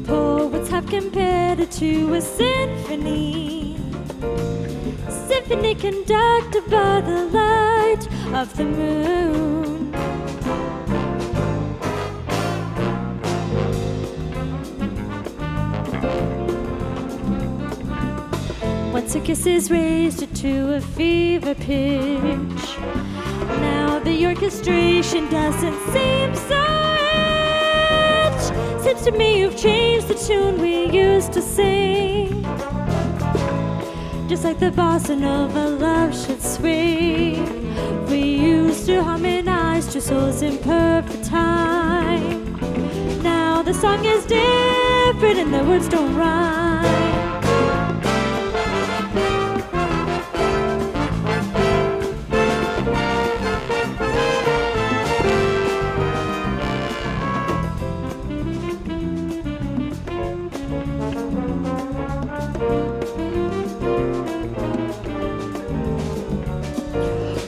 Poets have compared it to a symphony, symphony conducted by the light of the moon. Once a kiss is raised to a fever pitch, now the orchestration doesn't seem so rich. Seems to me you've changed the tune we used to sing, just like the bossa nova love should swing. We used to harmonize two souls in perfect time. Now the song is different and the words don't rhyme.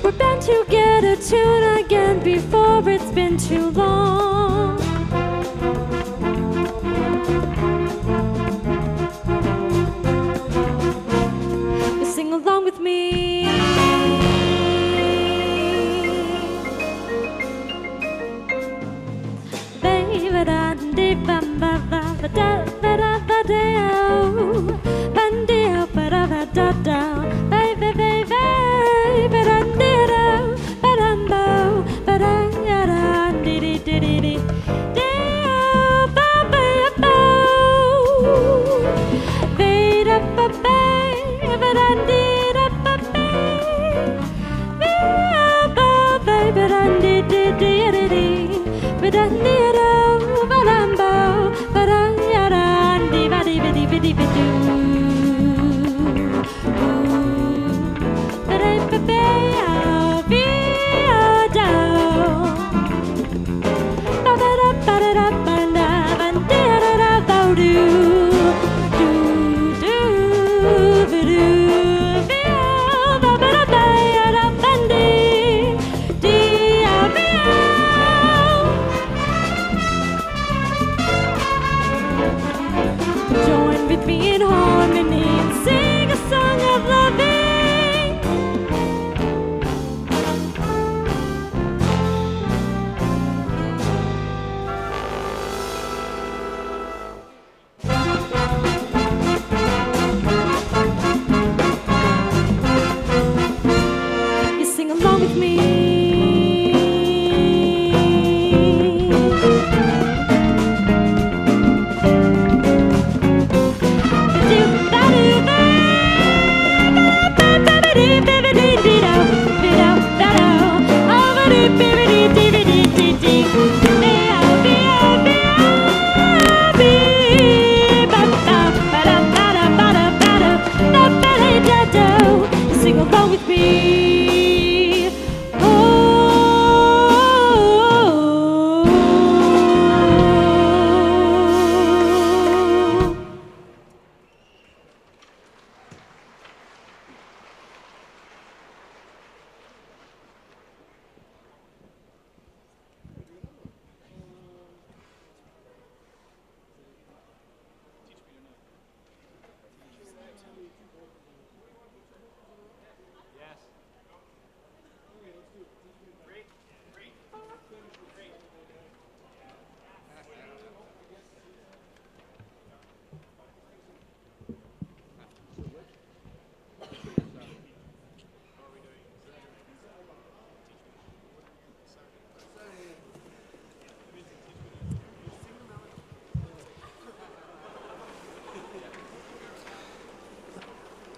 We're bound to get a tune again before it's been too long. You sing along with me.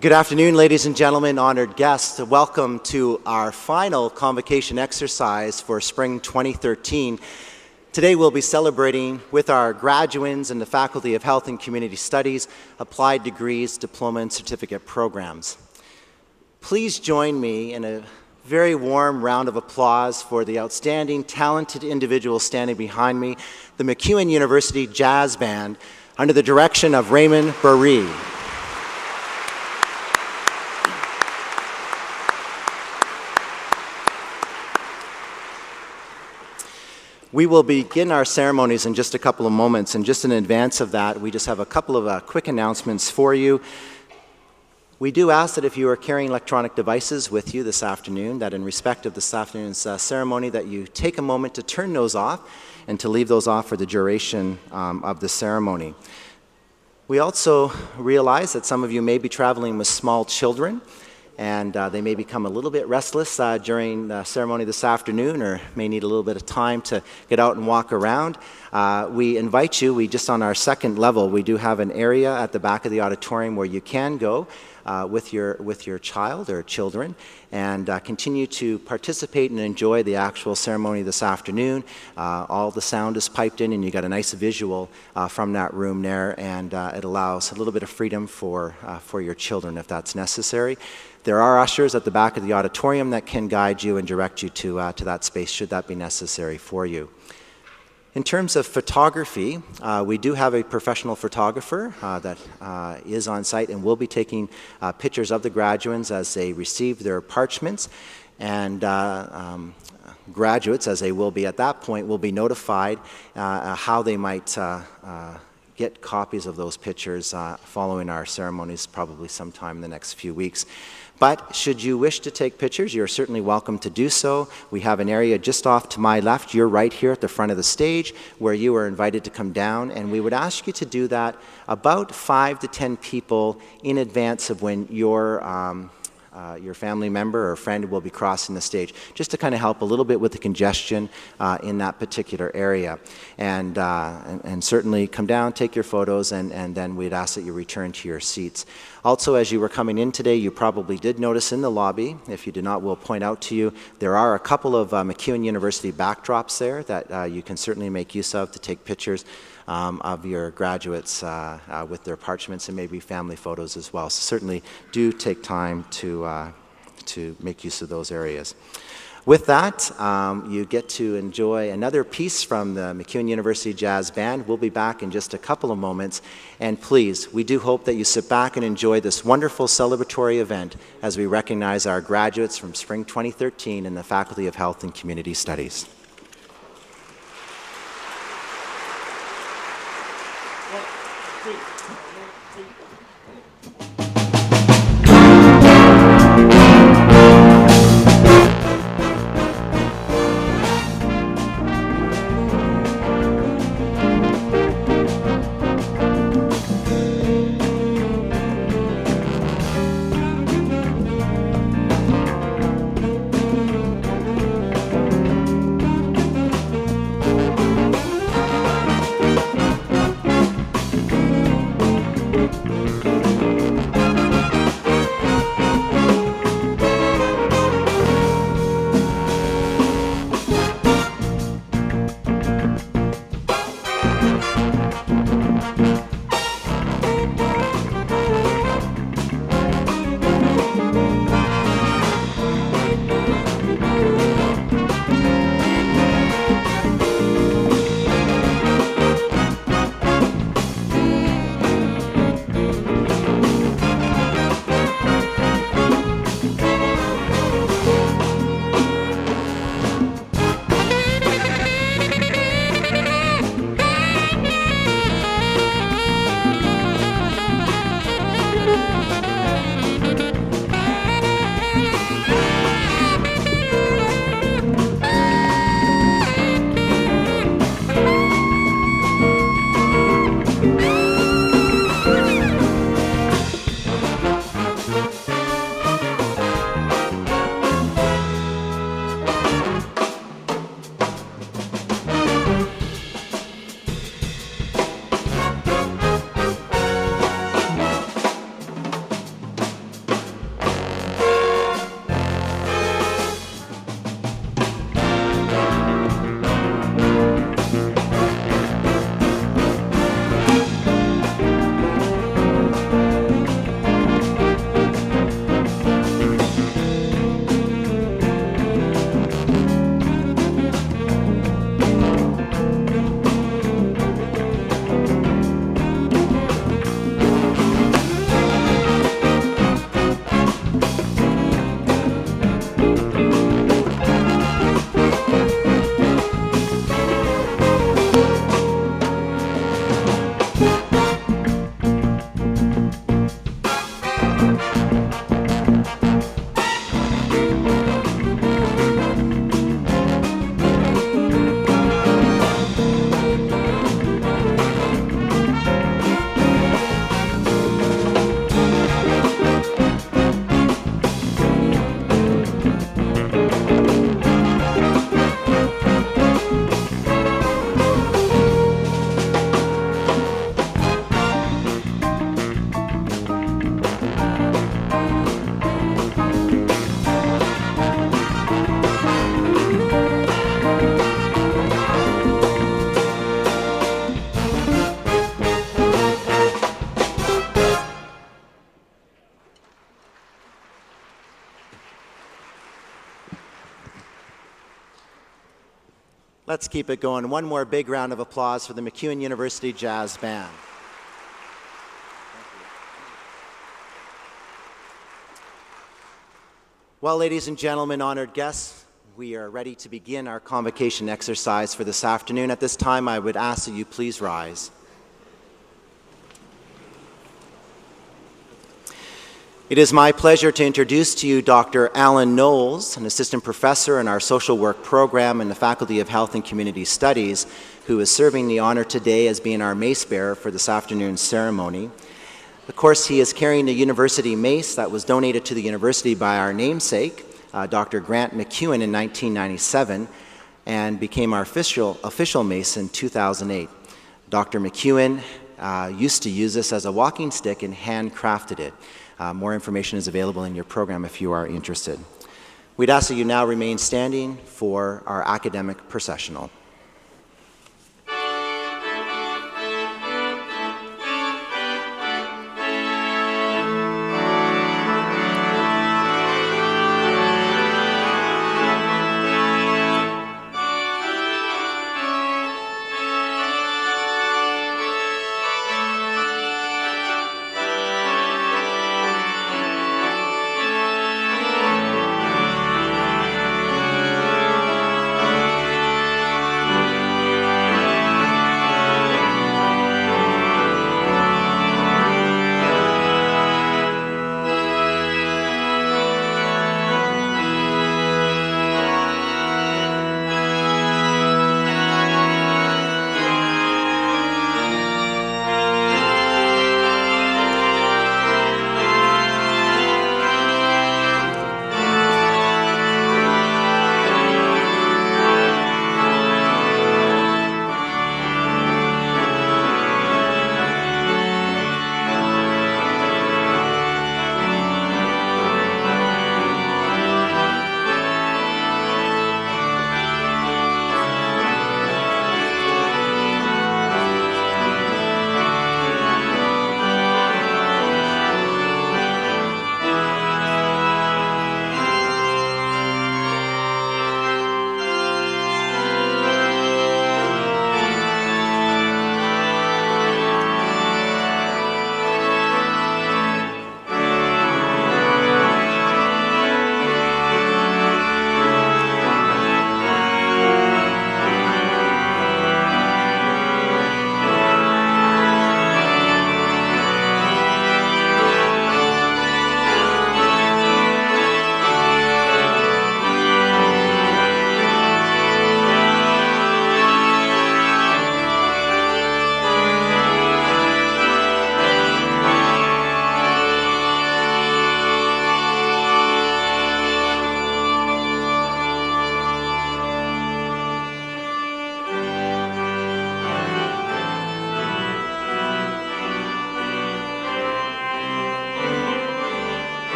Good afternoon, ladies and gentlemen, honored guests. Welcome to our final convocation exercise for spring 2013. Today we'll be celebrating with our graduands in the Faculty of Health and Community Studies, Applied Degrees, Diploma and Certificate programs. Please join me in a very warm round of applause for the outstanding, talented individuals standing behind me, the MacEwan University Jazz Band, under the direction of Raymond Burree. We will begin our ceremonies in just a couple of moments, and just in advance of that, we just have a couple of quick announcements for you. We do ask that if you are carrying electronic devices with you this afternoon, that in respect of this afternoon's ceremony, that you take a moment to turn those off and to leave those off for the duration of the ceremony. We also realize that some of you may be traveling with small children, and they may become a little bit restless during the ceremony this afternoon, or may need a little bit of time to get out and walk around. We invite you, just on our second level, we do have an area at the back of the auditorium where you can go with your child or children and continue to participate and enjoy the actual ceremony this afternoon. All the sound is piped in, and you got a nice visual from that room there, and it allows a little bit of freedom for your children if that's necessary. There are ushers at the back of the auditorium that can guide you and direct you to that space should that be necessary for you. In terms of photography, we do have a professional photographer that is on site and will be taking pictures of the graduates as they receive their parchments, and graduates, as they will be at that point, will be notified how they might get copies of those pictures following our ceremonies, probably sometime in the next few weeks. But should you wish to take pictures, you're certainly welcome to do so. We have an area just off to my left, you're right here at the front of the stage, where you are invited to come down, and we would ask you to do that about 5 to 10 people in advance of when your family member or friend will be crossing the stage, just to kind of help a little bit with the congestion in that particular area. And certainly come down, take your photos, and then we'd ask that you return to your seats. Also, as you were coming in today, you probably did notice in the lobby, if you did not, we'll point out to you, there are a couple of MacEwan University backdrops there that you can certainly make use of to take pictures of your graduates with their parchments, and maybe family photos as well. So certainly do take time to make use of those areas. With that, you get to enjoy another piece from the MacEwan University Jazz Band. We'll be back in just a couple of moments. And please, we do hope that you sit back and enjoy this wonderful celebratory event as we recognize our graduates from Spring 2013 in the Faculty of Health and Community Studies. Let's keep it going. One more big round of applause for the MacEwan University Jazz Band. Well, ladies and gentlemen, honored guests, we are ready to begin our convocation exercise for this afternoon. At this time, I would ask that you please rise. It is my pleasure to introduce to you Dr. Alan Knowles, an assistant professor in our social work program in the Faculty of Health and Community Studies, who is serving the honor today as being our mace bearer for this afternoon's ceremony. Of course, he is carrying the university mace that was donated to the university by our namesake, Dr. Grant MacEwan, in 1997, and became our official mace in 2008. Dr. MacEwan used to use this as a walking stick and handcrafted it. More information is available in your program if you are interested. We'd ask that you now remain standing for our academic processional.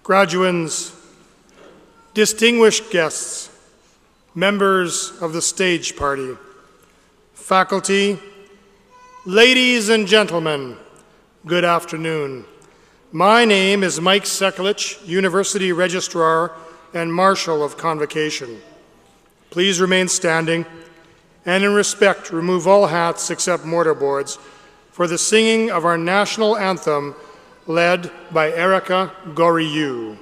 graduands, distinguished guests, members of the stage party, faculty, ladies and gentlemen, good afternoon. My name is Mike Sekulich, University Registrar and Marshal of Convocation. Please remain standing and in respect remove all hats except mortarboards for the singing of our national anthem led by Erica Goriou.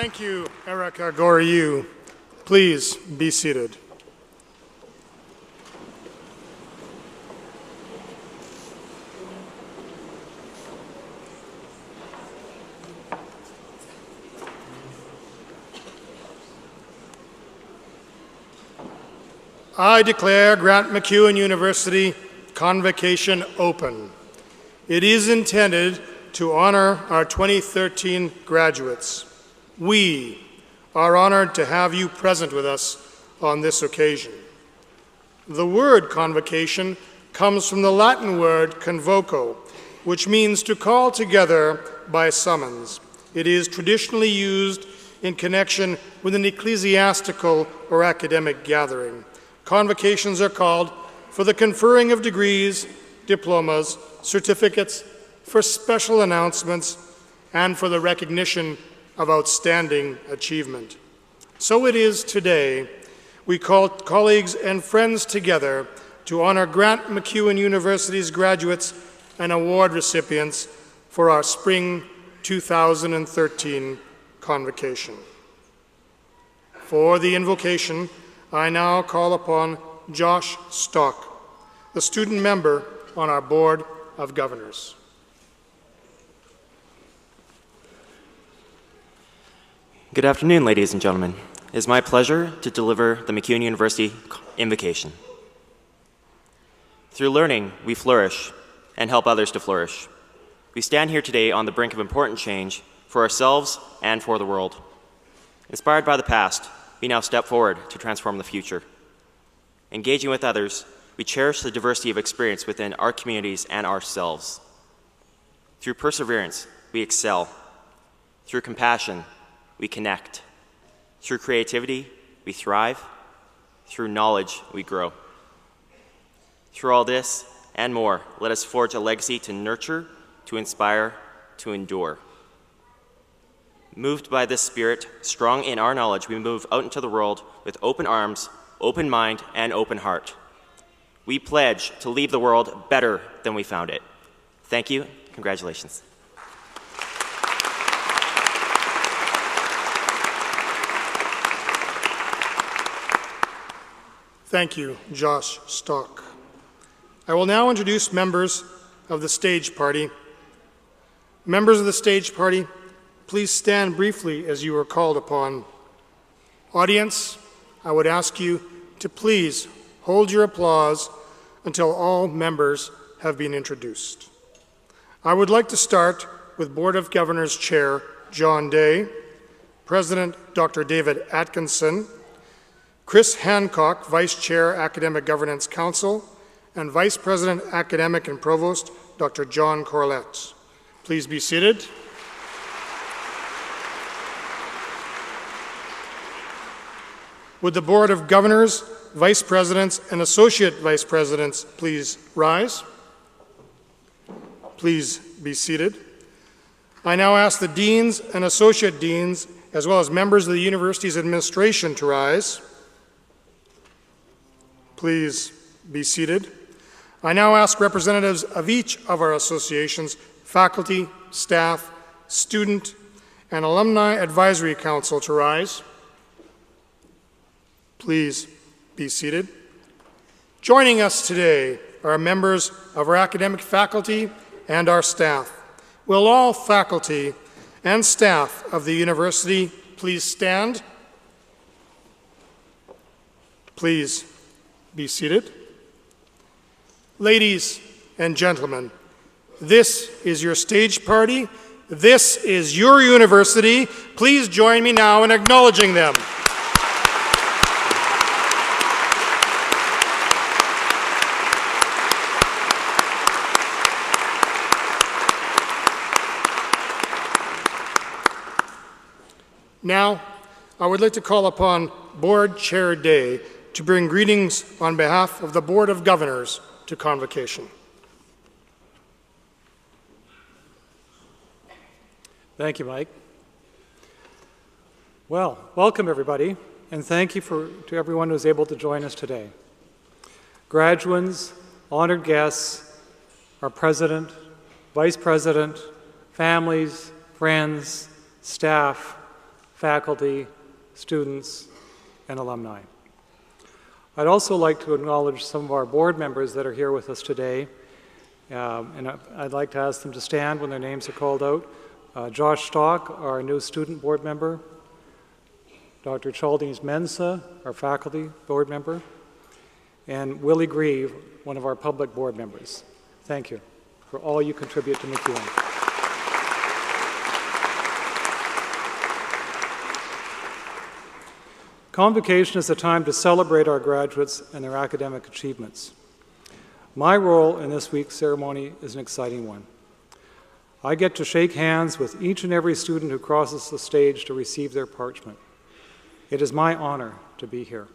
Thank you, Erica Goriou. Please be seated. I declare Grant MacEwan University Convocation open. It is intended to honor our 2013 graduates. We are honored to have you present with us on this occasion. The word convocation comes from the Latin word convoco, which means to call together by summons. It is traditionally used in connection with an ecclesiastical or academic gathering. Convocations are called for the conferring of degrees, diplomas, certificates, for special announcements, and for the recognition of outstanding achievement. So it is today we call colleagues and friends together to honor Grant MacEwan University's graduates and award recipients for our Spring 2013 Convocation. For the invocation, I now call upon Josh Stock, the student member on our Board of Governors. Good afternoon, ladies and gentlemen. It is my pleasure to deliver the MacEwan University invocation. Through learning, we flourish and help others to flourish. We stand here today on the brink of important change for ourselves and for the world. Inspired by the past, we now step forward to transform the future. Engaging with others, we cherish the diversity of experience within our communities and ourselves. Through perseverance, we excel. Through compassion, we connect. Through creativity, we thrive. Through knowledge, we grow. Through all this and more, let us forge a legacy to nurture, to inspire, to endure. Moved by this spirit, strong in our knowledge, we move out into the world with open arms, open mind, and open heart. We pledge to leave the world better than we found it. Thank you. Congratulations. Thank you, Josh Stock. I will now introduce members of the stage party. Members of the stage party, please stand briefly as you are called upon. Audience, I would ask you to please hold your applause until all members have been introduced. I would like to start with Board of Governors Chair John Day, President Dr. David Atkinson, Chris Hancock, Vice Chair, Academic Governance Council, and Vice President, Academic and Provost, Dr. John Corlett. Please be seated. Would the Board of Governors, Vice Presidents, and Associate Vice Presidents please rise? Please be seated. I now ask the Deans and Associate Deans, as well as members of the University's administration, to rise. Please be seated. I now ask representatives of each of our associations, faculty, staff, student, and Alumni Advisory Council to rise. Please be seated. Joining us today are members of our academic faculty and our staff. Will all faculty and staff of the university please stand? Please be seated. Ladies and gentlemen, this is your stage party. This is your university. Please join me now in acknowledging them. Now, I would like to call upon Board Chair Day to bring greetings on behalf of the Board of Governors to Convocation. Thank you, Mike. Well, welcome everybody, and thank you to everyone who was able to join us today. Graduands, honored guests, our President, Vice President, families, friends, staff, faculty, students, and alumni. I'd also like to acknowledge some of our board members that are here with us today, and I'd like to ask them to stand when their names are called out. Josh Stock, our new student board member, Dr. Chaldines Mensah, our faculty board member, and Willie Grieve, one of our public board members. Thank you for all you contribute to MacEwan. Convocation is a time to celebrate our graduates and their academic achievements. My role in this week's ceremony is an exciting one. I get to shake hands with each and every student who crosses the stage to receive their parchment. It is my honor to be here.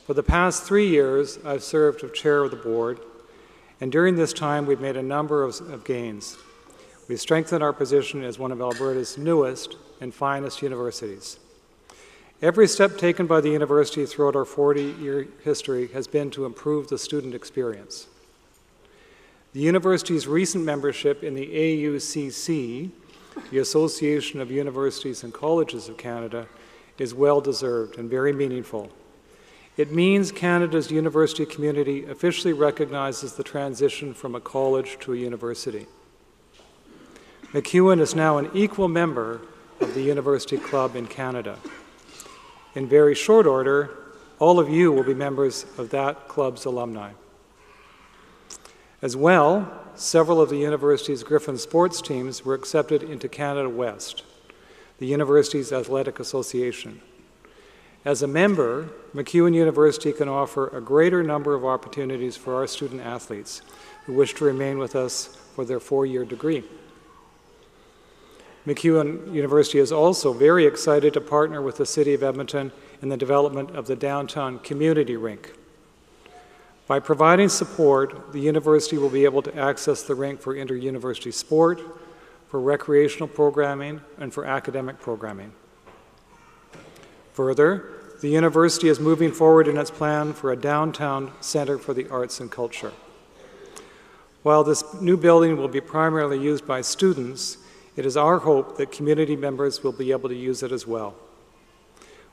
For the past 3 years, I've served as chair of the board, and during this time, we've made a number of gains. We've strengthened our position as one of Alberta's newest and finest universities. Every step taken by the university throughout our 40-year history has been to improve the student experience. The university's recent membership in the AUCC, the Association of Universities and Colleges of Canada, is well-deserved and very meaningful. It means Canada's university community officially recognizes the transition from a college to a university. MacEwan is now an equal member of the University Club in Canada. In very short order, all of you will be members of that club's alumni. As well, several of the university's Griffin sports teams were accepted into Canada West, the university's athletic association. As a member, MacEwan University can offer a greater number of opportunities for our student athletes who wish to remain with us for their 4-year degree. MacEwan University is also very excited to partner with the City of Edmonton in the development of the downtown community rink. By providing support, the university will be able to access the rink for inter-university sport, for recreational programming, and for academic programming. Further, the university is moving forward in its plan for a downtown center for the arts and culture. While this new building will be primarily used by students, it is our hope that community members will be able to use it as well.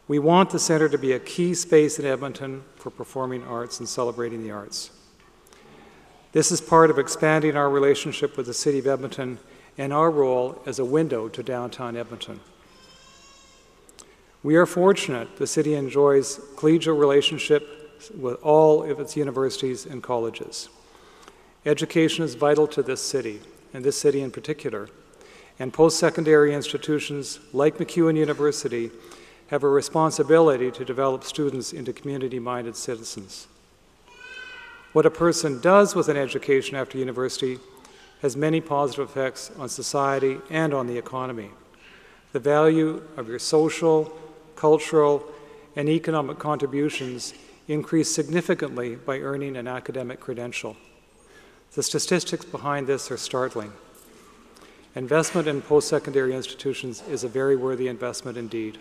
We want the center to be a key space in Edmonton for performing arts and celebrating the arts. This is part of expanding our relationship with the City of Edmonton and our role as a window to downtown Edmonton. We are fortunate the city enjoys collegial relationships with all of its universities and colleges. Education is vital to this city, and this city in particular, and post-secondary institutions like MacEwan University have a responsibility to develop students into community-minded citizens. What a person does with an education after university has many positive effects on society and on the economy. The value of your social, cultural, and economic contributions increase significantly by earning an academic credential. The statistics behind this are startling. Investment in post-secondary institutions is a very worthy investment indeed.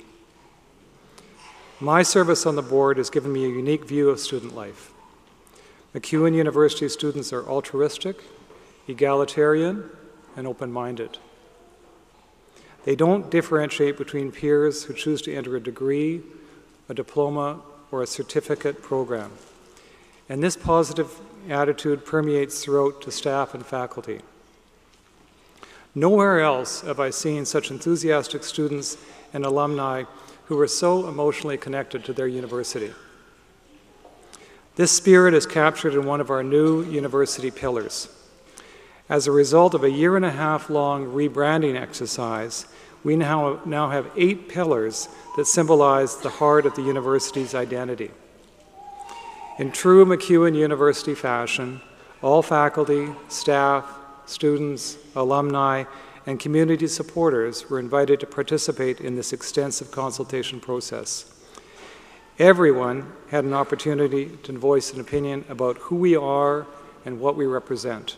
My service on the board has given me a unique view of student life. MacEwan University students are altruistic, egalitarian, and open-minded. They don't differentiate between peers who choose to enter a degree, a diploma, or a certificate program. And this positive attitude permeates throughout to staff and faculty. Nowhere else have I seen such enthusiastic students and alumni who are so emotionally connected to their university. This spirit is captured in one of our new university pillars. As a result of a year-and-a-half-long rebranding exercise, we now have 8 pillars that symbolize the heart of the university's identity. In true MacEwan University fashion, all faculty, staff, students, alumni, and community supporters were invited to participate in this extensive consultation process. Everyone had an opportunity to voice an opinion about who we are and what we represent.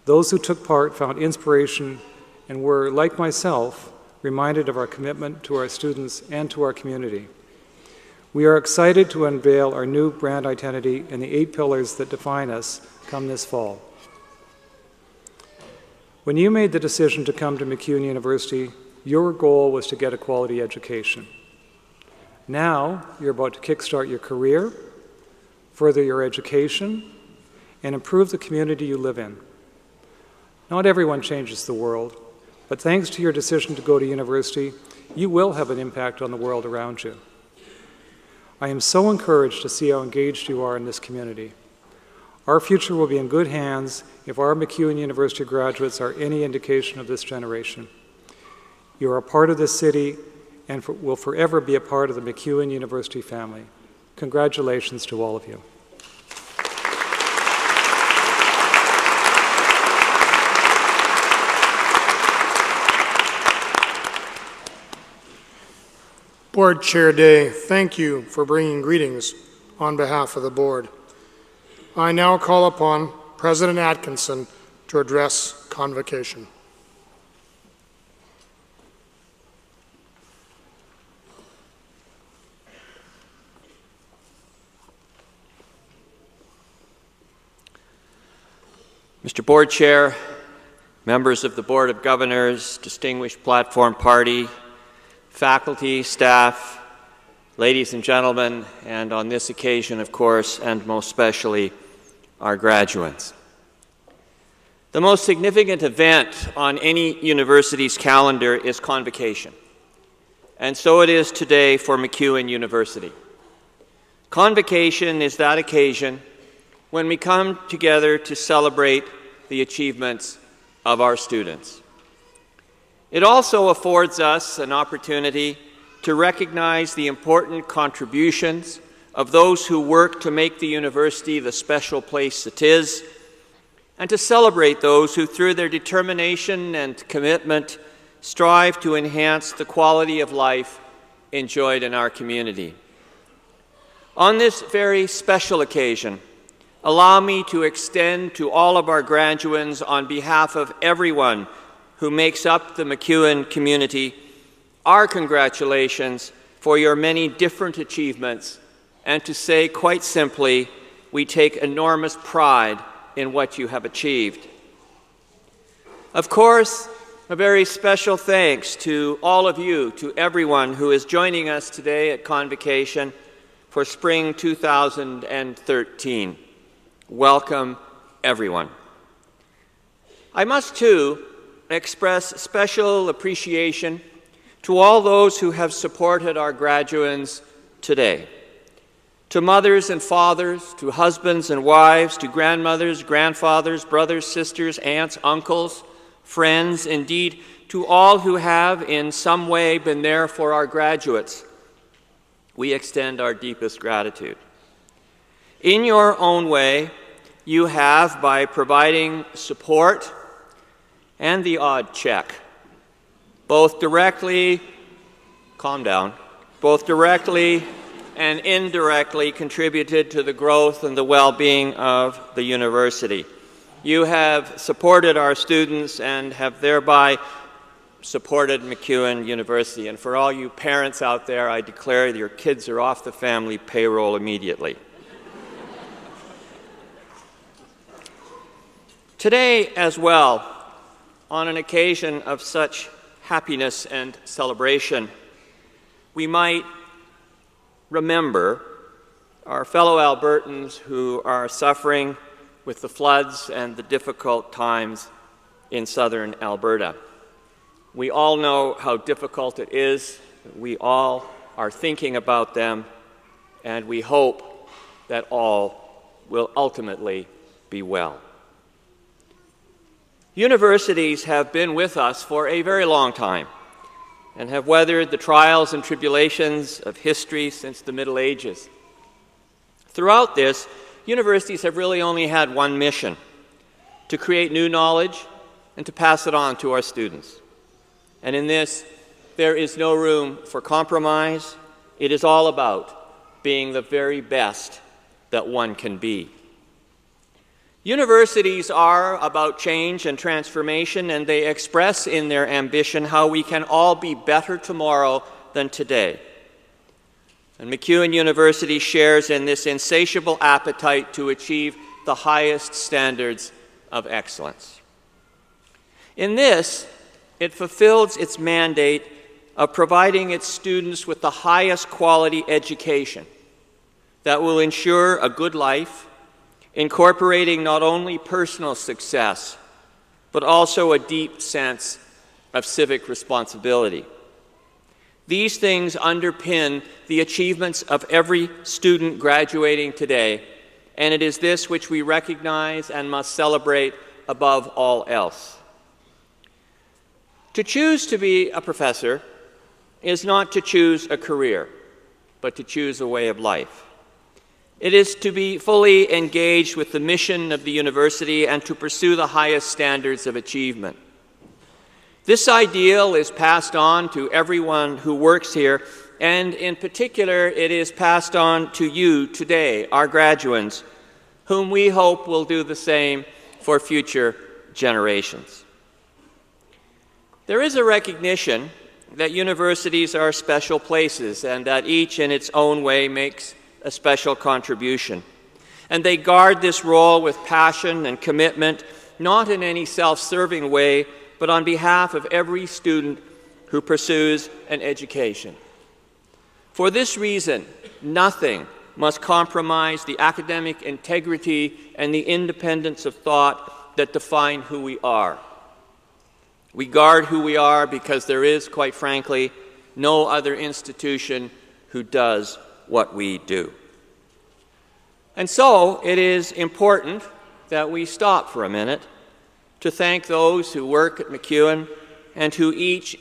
Those who took part found inspiration and were, like myself, reminded of our commitment to our students and to our community. We are excited to unveil our new brand identity and the 8 pillars that define us come this fall. When you made the decision to come to MacEwan University, your goal was to get a quality education. Now, you're about to kickstart your career, further your education, and improve the community you live in. Not everyone changes the world, but thanks to your decision to go to university, you will have an impact on the world around you. I am so encouraged to see how engaged you are in this community. Our future will be in good hands if our MacEwan University graduates are any indication of this generation. You are a part of this city and will forever be a part of the MacEwan University family. Congratulations to all of you. Board Chair Day, thank you for bringing greetings on behalf of the board. I now call upon President Atkinson to address Convocation. Mr. Board Chair, members of the Board of Governors, distinguished platform party, faculty, staff, ladies and gentlemen, and on this occasion, of course, and most especially, our graduates. The most significant event on any university's calendar is Convocation, and so it is today for MacEwan University. Convocation is that occasion when we come together to celebrate the achievements of our students. It also affords us an opportunity to recognize the important contributions of those who work to make the university the special place it is, and to celebrate those who, through their determination and commitment, strive to enhance the quality of life enjoyed in our community. On this very special occasion, allow me to extend to all of our graduates, on behalf of everyone who makes up the MacEwan community, our congratulations for your many different achievements, and to say quite simply, we take enormous pride in what you have achieved. Of course, a very special thanks to all of you, to everyone who is joining us today at Convocation for Spring 2013. Welcome, everyone. I must, too, express special appreciation to all those who have supported our graduands today, to mothers and fathers, to husbands and wives, to grandmothers, grandfathers, brothers, sisters, aunts, uncles, friends, indeed, to all who have in some way been there for our graduates, we extend our deepest gratitude. In your own way, you have, by providing support and the odd check, both directly, calm down, both directly and indirectly contributed to the growth and the well-being of the university. You have supported our students and have thereby supported MacEwan University. And for all you parents out there, I declare that your kids are off the family payroll immediately. Today as well, on an occasion of such happiness and celebration, we might remember our fellow Albertans who are suffering with the floods and the difficult times in southern Alberta. We all know how difficult it is. We all are thinking about them, and we hope that all will ultimately be well. Universities have been with us for a very long time and have weathered the trials and tribulations of history since the Middle Ages. Throughout this, universities have really only had one mission: to create new knowledge and to pass it on to our students. And in this, there is no room for compromise. It is all about being the very best that one can be. Universities are about change and transformation, and they express in their ambition how we can all be better tomorrow than today. And MacEwan University shares in this insatiable appetite to achieve the highest standards of excellence. In this, it fulfills its mandate of providing its students with the highest quality education that will ensure a good life, incorporating not only personal success, but also a deep sense of civic responsibility. These things underpin the achievements of every student graduating today, and it is this which we recognize and must celebrate above all else. To choose to be a professor is not to choose a career, but to choose a way of life. It is to be fully engaged with the mission of the university and to pursue the highest standards of achievement. This ideal is passed on to everyone who works here, and in particular, it is passed on to you today, our graduands, whom we hope will do the same for future generations. There is a recognition that universities are special places and that each in its own way makes a special contribution. And they guard this role with passion and commitment, not in any self-serving way, but on behalf of every student who pursues an education. For this reason, nothing must compromise the academic integrity and the independence of thought that define who we are. We guard who we are because there is, quite frankly, no other institution who does what we do. And so it is important that we stop for a minute to thank those who work at MacEwan and who each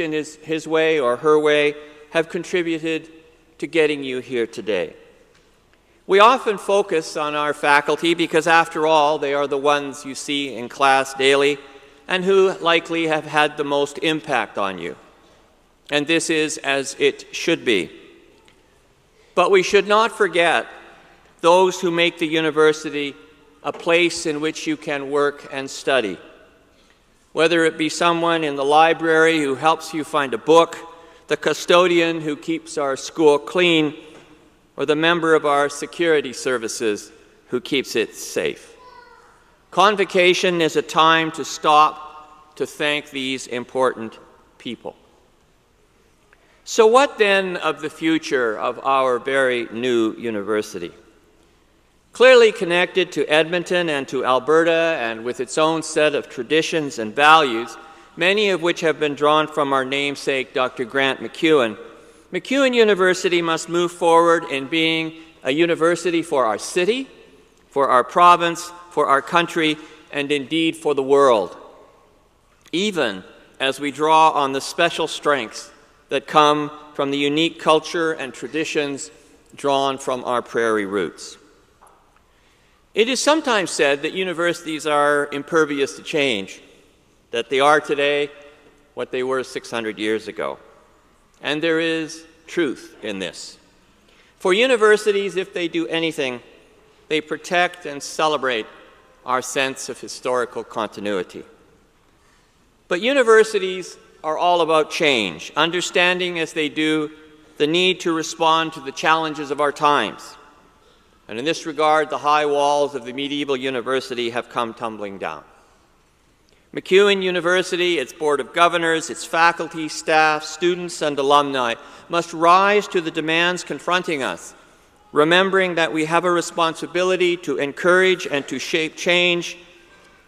in his way or her way have contributed to getting you here today. We often focus on our faculty because, after all, they are the ones you see in class daily and who likely have had the most impact on you. And this is as it should be. But we should not forget those who make the university a place in which you can work and study. Whether it be someone in the library who helps you find a book, the custodian who keeps our school clean, or the member of our security services who keeps it safe. Convocation is a time to stop to thank these important people. So what then of the future of our very new university? Clearly connected to Edmonton and to Alberta and with its own set of traditions and values, many of which have been drawn from our namesake, Dr. Grant MacEwan, MacEwan University must move forward in being a university for our city, for our province, for our country, and indeed for the world, even as we draw on the special strengths that come from the unique culture and traditions drawn from our prairie roots. It is sometimes said that universities are impervious to change, that they are today what they were 600 years ago. And there is truth in this. For universities, if they do anything, they protect and celebrate our sense of historical continuity. But universities are all about change, understanding as they do the need to respond to the challenges of our times. And in this regard, the high walls of the medieval university have come tumbling down. MacEwan University, its Board of Governors, its faculty, staff, students, and alumni must rise to the demands confronting us, remembering that we have a responsibility to encourage and to shape change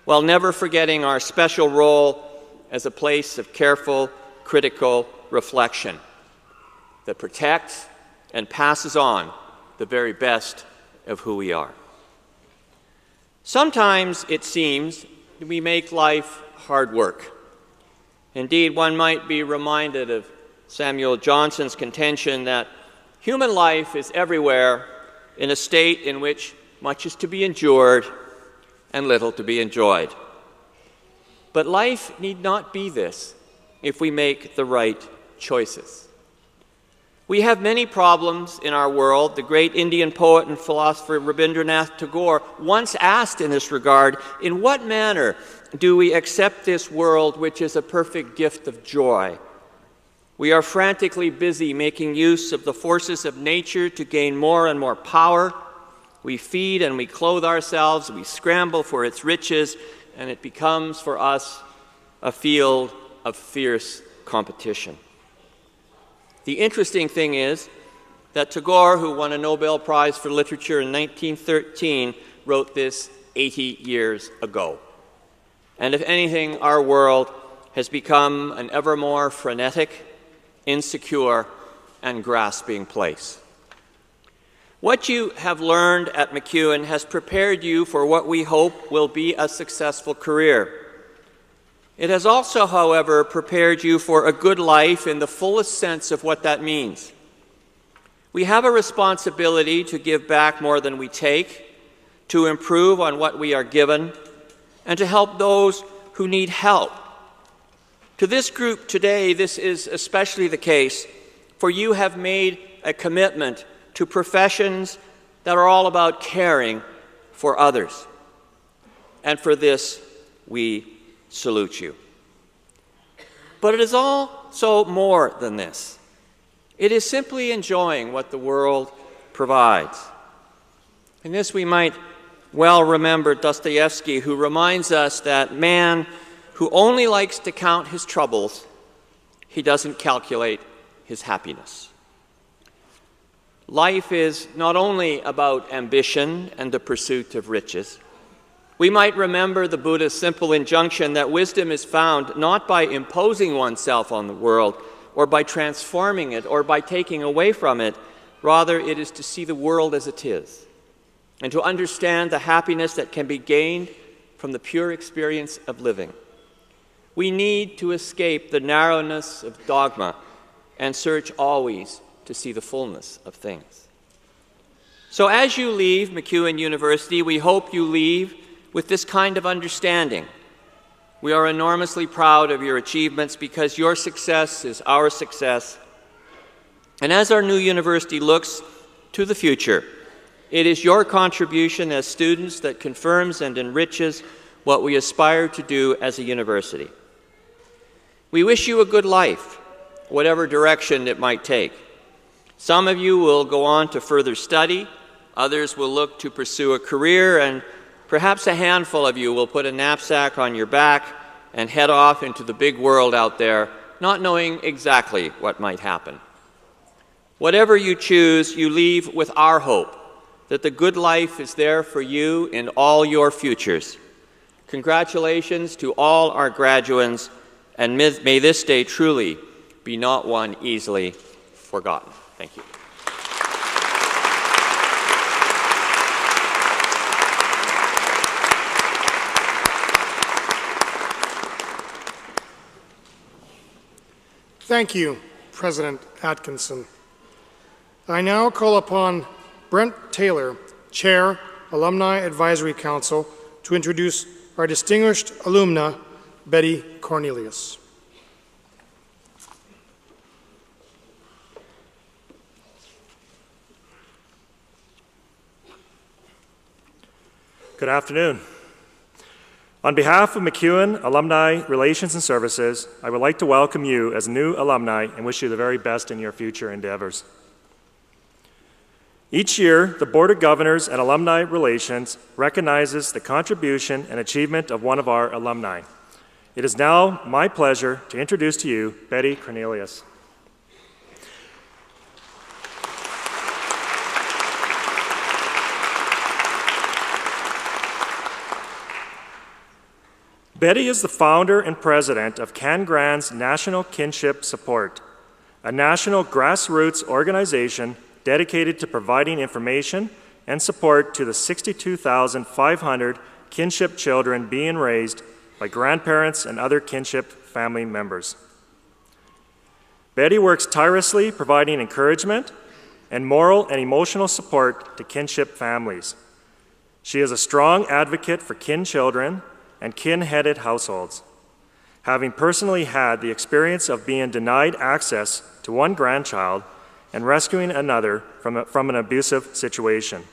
while never forgetting our special role as a place of careful, critical reflection that protects and passes on the very best of who we are. Sometimes it seems we make life hard work. Indeed, one might be reminded of Samuel Johnson's contention that human life is everywhere in a state in which much is to be endured and little to be enjoyed. But life need not be this if we make the right choices. We have many problems in our world. The great Indian poet and philosopher Rabindranath Tagore once asked in this regard, in what manner do we accept this world which is a perfect gift of joy? We are frantically busy making use of the forces of nature to gain more and more power. We feed and we clothe ourselves, we scramble for its riches, and it becomes for us a field of fierce competition. The interesting thing is that Tagore, who won a Nobel Prize for Literature in 1913, wrote this 80 years ago. And if anything, our world has become an ever more frenetic, insecure, and grasping place. What you have learned at MacEwan has prepared you for what we hope will be a successful career. It has also, however, prepared you for a good life in the fullest sense of what that means. We have a responsibility to give back more than we take, to improve on what we are given, and to help those who need help. To this group today, this is especially the case, for you have made a commitment to professions that are all about caring for others. And for this, we salute you. But it is also more than this. It is simply enjoying what the world provides. In this we might well remember Dostoevsky, who reminds us that man who only likes to count his troubles, he doesn't calculate his happiness. Life is not only about ambition and the pursuit of riches. We might remember the Buddha's simple injunction that wisdom is found not by imposing oneself on the world or by transforming it or by taking away from it. Rather, it is to see the world as it is and to understand the happiness that can be gained from the pure experience of living. We need to escape the narrowness of dogma and search always to see the fullness of things. So as you leave MacEwan University, we hope you leave with this kind of understanding. We are enormously proud of your achievements because your success is our success. And as our new university looks to the future, it is your contribution as students that confirms and enriches what we aspire to do as a university. We wish you a good life, whatever direction it might take. Some of you will go on to further study, others will look to pursue a career, and perhaps a handful of you will put a knapsack on your back and head off into the big world out there, not knowing exactly what might happen. Whatever you choose, you leave with our hope that the good life is there for you in all your futures. Congratulations to all our graduates, and may this day truly be not one easily forgotten. Thank you. Thank you, President Atkinson. I now call upon Brent Taylor, Chair, Alumni Advisory Council, to introduce our distinguished alumna, Betty Cornelius. Good afternoon. On behalf of MacEwan Alumni Relations and Services, I would like to welcome you as new alumni and wish you the very best in your future endeavors. Each year, the Board of Governors and Alumni Relations recognizes the contribution and achievement of one of our alumni. It is now my pleasure to introduce to you Betty Cornelius. Betty is the founder and president of CanGran's National Kinship Support, a national grassroots organization dedicated to providing information and support to the 62,500 kinship children being raised by grandparents and other kinship family members. Betty works tirelessly providing encouragement and moral and emotional support to kinship families. She is a strong advocate for kin children and kin-headed households, having personally had the experience of being denied access to one grandchild and rescuing another from an abusive situation.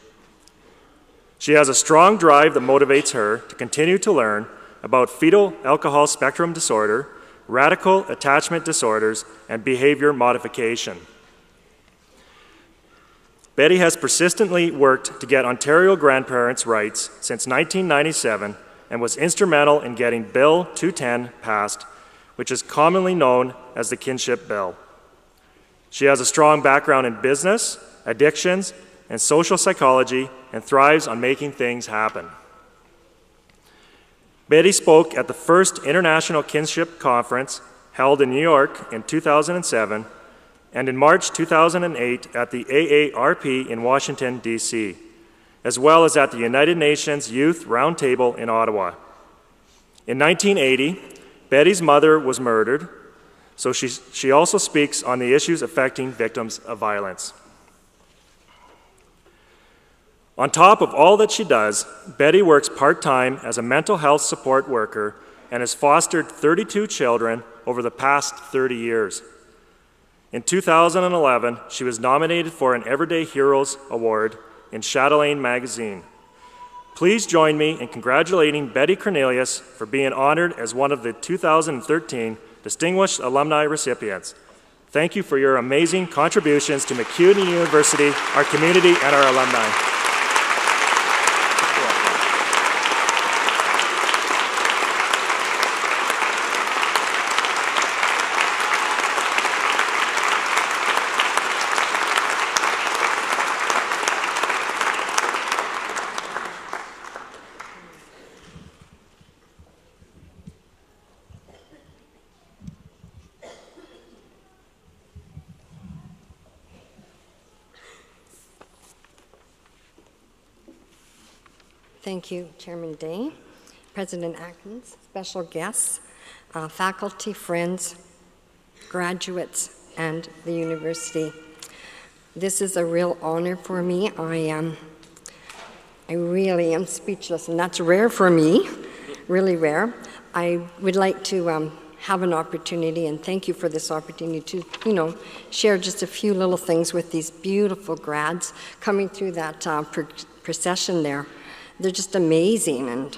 She has a strong drive that motivates her to continue to learn about fetal alcohol spectrum disorder, radical attachment disorders, and behavior modification. Betty has persistently worked to get Ontario grandparents' rights since 1997 and was instrumental in getting Bill 210 passed, which is commonly known as the Kinship Bill. She has a strong background in business, addictions, and social psychology, and thrives on making things happen. Betty spoke at the first International Kinship Conference held in New York in 2007, and in March 2008 at the AARP in Washington, D.C., as well as at the United Nations Youth Roundtable in Ottawa. In 1980, Betty's mother was murdered, so she also speaks on the issues affecting victims of violence. On top of all that she does, Betty works part-time as a mental health support worker and has fostered 32 children over the past 30 years. In 2011, she was nominated for an Everyday Heroes Award in Chatelaine magazine. Please join me in congratulating Betty Cornelius for being honored as one of the 2013 Distinguished Alumni recipients. Thank you for your amazing contributions to MacEwan University, our community, and our alumni. Thank you, Chairman Day, President Atkins, special guests, faculty, friends, graduates, and the university. This is a real honor for me. I really am speechless, and that's rare for me, really rare. I would like to have an opportunity, and thank you for this opportunity to, share just a few little things with these beautiful grads coming through that procession there. They're just amazing and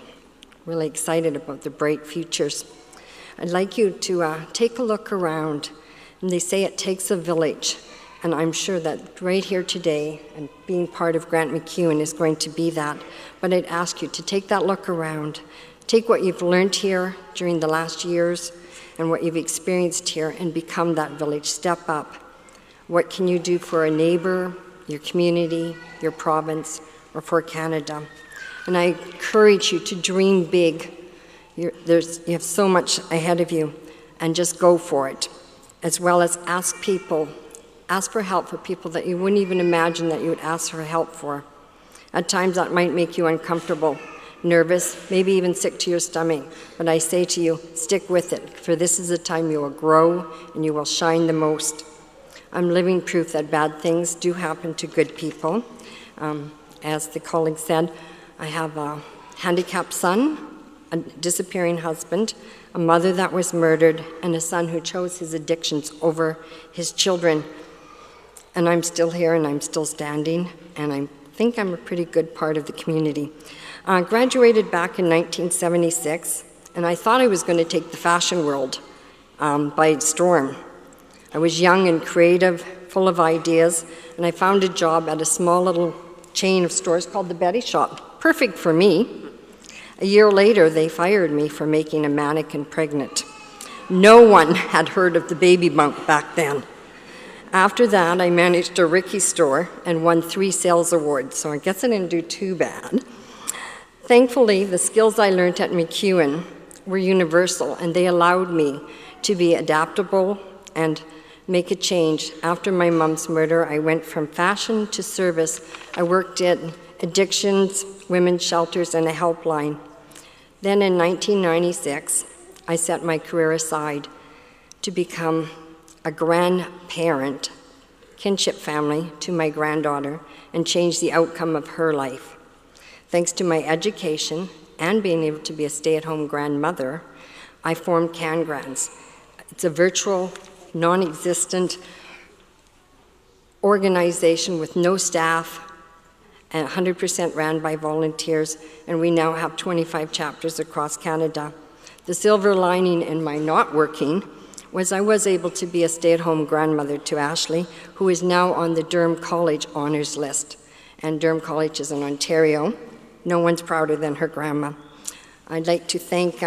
really excited about the bright futures. I'd like you to take a look around. And they say it takes a village. And I'm sure that right here today, and being part of Grant MacEwan is going to be that. But I'd ask you to take that look around. Take what you've learned here during the last years and what you've experienced here and become that village. Step up. What can you do for a neighbor, your community, your province, or for Canada? And I encourage you to dream big. You have so much ahead of you. and just go for it, as well as ask for help for people that you wouldn't even imagine that you would ask for help for. At times that might make you uncomfortable, nervous, maybe even sick to your stomach, but I say to you, stick with it, for this is the time you will grow and you will shine the most. I'm living proof that bad things do happen to good people. As the colleague said, I have a handicapped son, a disappearing husband, a mother that was murdered, and a son who chose his addictions over his children. And I'm still here and I'm still standing, and I think I'm a pretty good part of the community. I graduated back in 1976, and I thought I was going to take the fashion world by storm. I was young and creative, full of ideas, and I found a job at a small little chain of stores called the Betty Shop. Perfect for me. A year later, they fired me for making a mannequin pregnant. No one had heard of the baby bump back then. After that, I managed a Ricky store and won 3 sales awards, so I guess I didn't do too bad. Thankfully, the skills I learned at MacEwan were universal, and they allowed me to be adaptable and make a change. After my mom's murder, I went from fashion to service. I worked in addictions, women's shelters, and a helpline. Then in 1996, I set my career aside to become a grandparent, kinship family to my granddaughter, and change the outcome of her life. Thanks to my education and being able to be a stay-at-home grandmother, I formed CanGrands. It's a virtual, non-existent organization with no staff and 100% ran by volunteers, and we now have 25 chapters across Canada. The silver lining in my not working was I was able to be a stay-at-home grandmother to Ashley, who is now on the Durham College honors list. And Durham College is in Ontario. No one's prouder than her grandma. I'd like to thank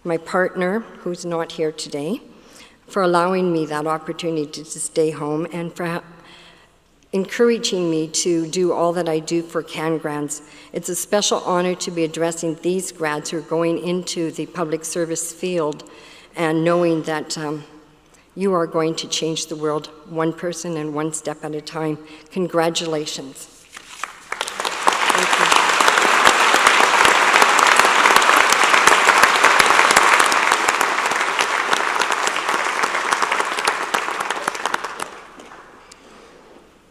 my partner, who's not here today, for allowing me that opportunity to stay home and for encouraging me to do all that I do for CanGrands. It's a special honor to be addressing these grads who are going into the public service field and knowing that you are going to change the world one person and one step at a time. Congratulations. Thank you.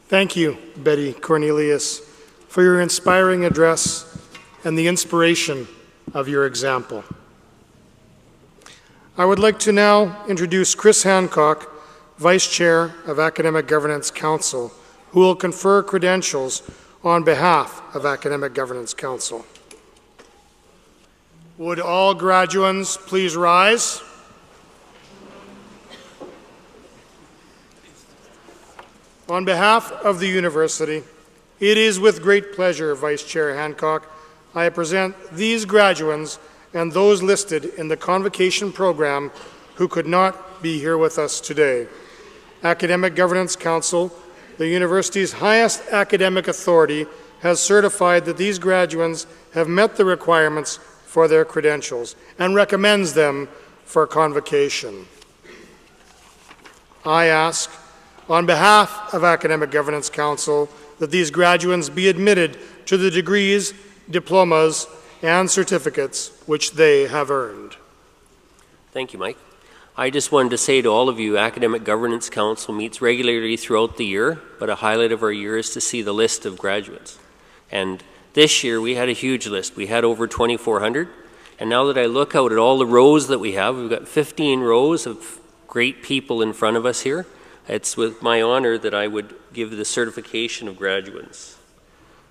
Thank you, Betty Cornelius, for your inspiring address and the inspiration of your example. I would like to now introduce Chris Hancock, Vice Chair of Academic Governance Council, who will confer credentials on behalf of Academic Governance Council. Would all graduands please rise? On behalf of the university, it is with great pleasure, Vice Chair Hancock, I present these graduands and those listed in the Convocation program who could not be here with us today. Academic Governance Council, the university's highest academic authority, has certified that these graduands have met the requirements for their credentials and recommends them for convocation. I ask, on behalf of Academic Governance Council, that these graduands be admitted to the degrees, diplomas, and certificates which they have earned. Thank you, Mike. I just wanted to say to all of you, Academic Governance Council meets regularly throughout the year, but a highlight of our year is to see the list of graduates. And this year we had a huge list. We had over 2,400. And now that I look out at all the rows that we have, we've got 15 rows of great people in front of us here. It's with my honor that I would give the certification of graduates.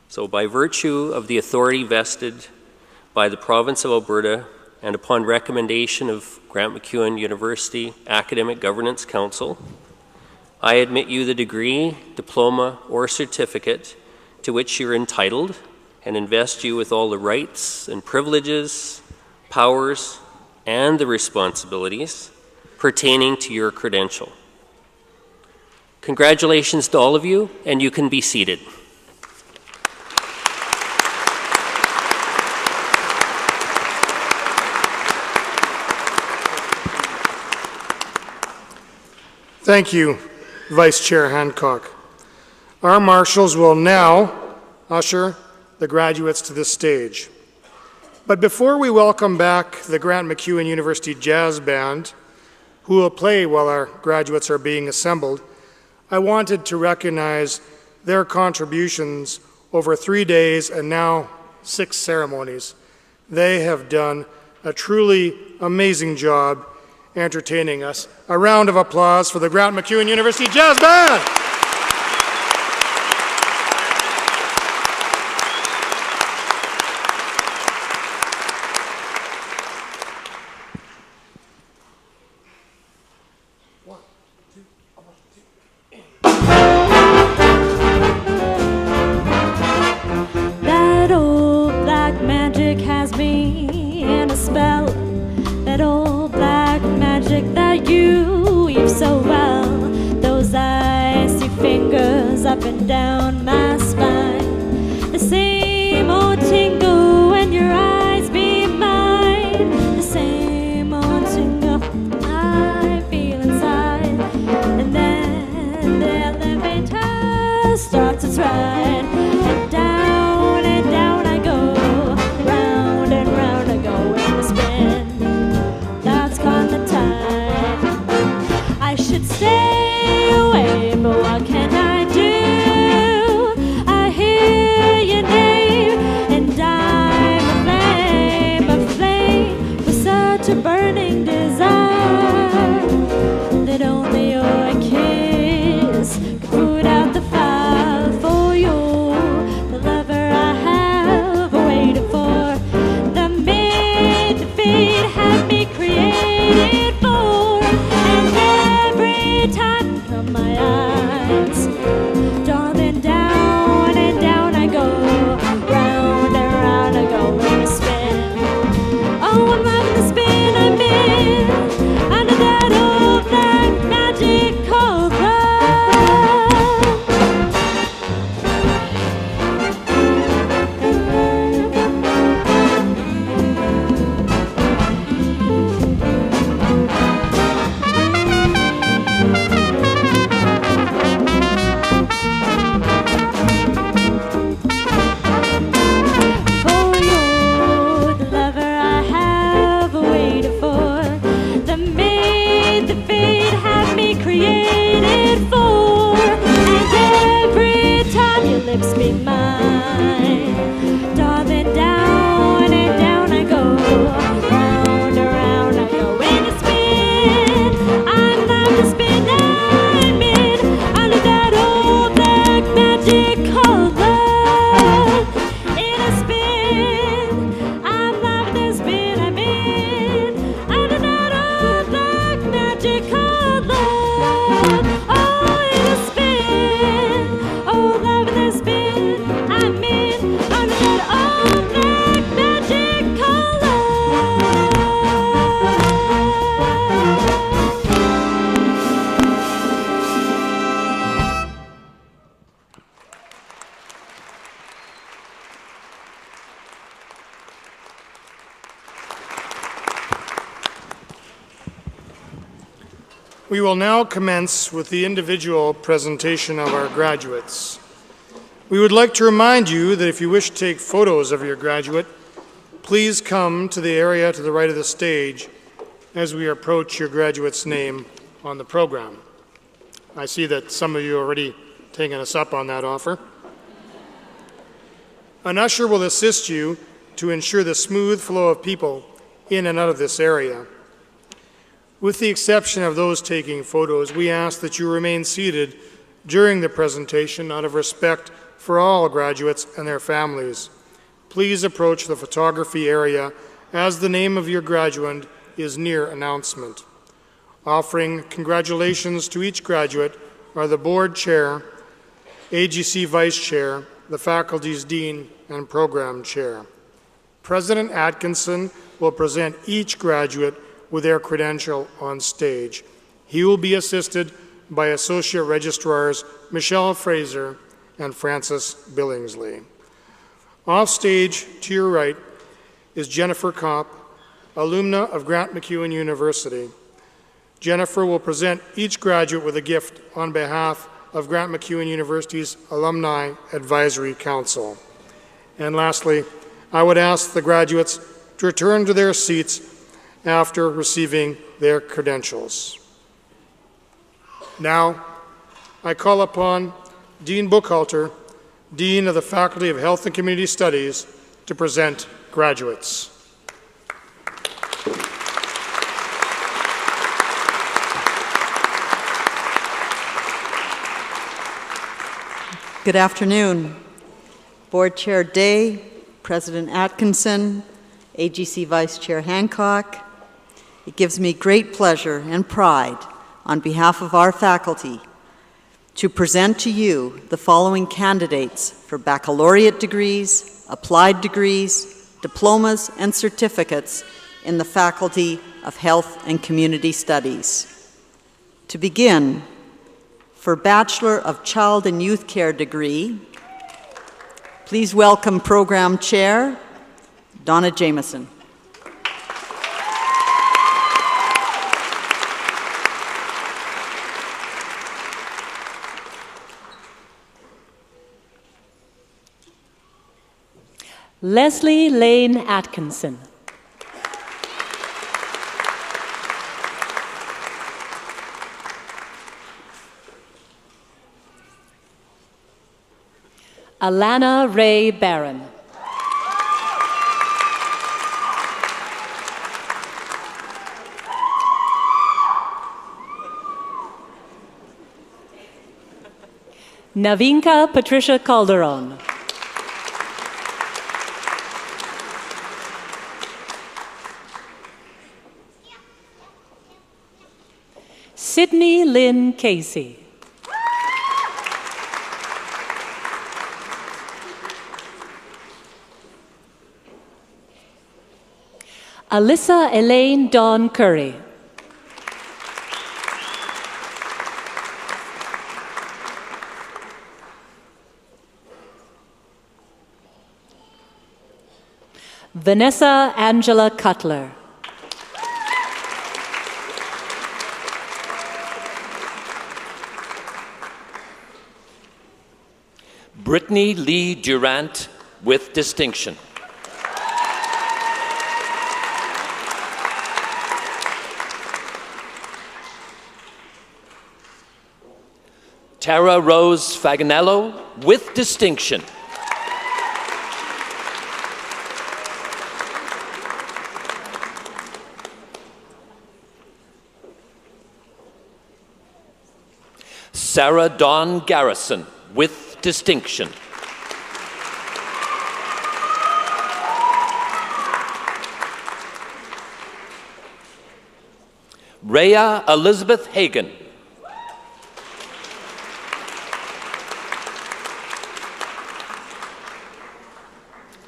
So by virtue of the authority vested by the province of Alberta and upon recommendation of Grant MacEwan University Academic Governance Council, I admit you the degree, diploma, or certificate to which you're entitled and invest you with all the rights and privileges, powers, and the responsibilities pertaining to your credential. Congratulations to all of you, and you can be seated. Thank you, Vice Chair Hancock. Our marshals will now usher the graduates to this stage. But before we welcome back the Grant MacEwan University Jazz Band, who will play while our graduates are being assembled, I wanted to recognize their contributions over 3 days and now 6 ceremonies. They have done a truly amazing job entertaining us. A round of applause for the Grant MacEwan University Jazz Band! That old black magic has me in a spell. That old black magic that you weave so well. Those icy fingers up and down my spine. The same old tingle when your eyes meet mine. The same old tingle I feel inside. And then the elevator starts its ride. And down I go. Round and round I go in the spin. That's called the tide. I should stay away, but what can I do? I hear your name, and I'm aflame with such a burning desire that only your kiss could put out the fire for you. The lover I have waited for, the mate the fate had me created for, and every time from my eyes, darling, down and down I go, round and round I go in a spin. Oh, I'm loving the spin I'm in, under that old black magic called love. For you, the lover I have waited for, the maid the fate had me created for, and every time your lips meet mine, darling, down and down I go, round and round I go in a spin. I'm not the spin I'm in, under that old black magic called love. In a spin, I'm loving the spin I'm in, under that old black magic called love. Oh, in a spin, oh, loving the spin I'm in, under that old black magic called love. We will now commence with the individual presentation of our graduates. We would like to remind you that if you wish to take photos of your graduate, please come to the area to the right of the stage as we approach your graduate's name on the program. I see that some of you are already taking us up on that offer. An usher will assist you to ensure the smooth flow of people in and out of this area. With the exception of those taking photos, we ask that you remain seated during the presentation out of respect for all graduates and their families. Please approach the photography area as the name of your graduate is near announcement. Offering congratulations to each graduate are the board chair, AGC vice chair, the faculty's dean, and program chair. President Atkinson will present each graduate with their credential on stage. He will be assisted by Associate Registrars Michelle Fraser and Francis Billingsley. Off stage to your right is Jennifer Kopp, alumna of Grant MacEwan University. Jennifer will present each graduate with a gift on behalf of Grant MacEwan University's Alumni Advisory Council. And lastly, I would ask the graduates to return to their seats after receiving their credentials. Now, I call upon Dean Buchhalter, Dean of the Faculty of Health and Community Studies, to present graduates. Good afternoon. Board Chair Day, President Atkinson, AGC Vice Chair Hancock. It gives me great pleasure and pride on behalf of our faculty to present to you the following candidates for baccalaureate degrees, applied degrees, diplomas, and certificates in the Faculty of Health and Community Studies. To begin, for Bachelor of Child and Youth Care degree, please welcome Program Chair, Donna Jameson. Leslie Lane Atkinson. Alana Ray Barron. Navinka Patricia Calderon. Sydney Lynn Casey. Alyssa Elaine Dawn Curry. Vanessa Angela Cutler. Brittany Lee Durant with distinction. Tara Rose Faganello with distinction. Sarah Dawn Garrison with distinction. Rhea Elizabeth Hagan.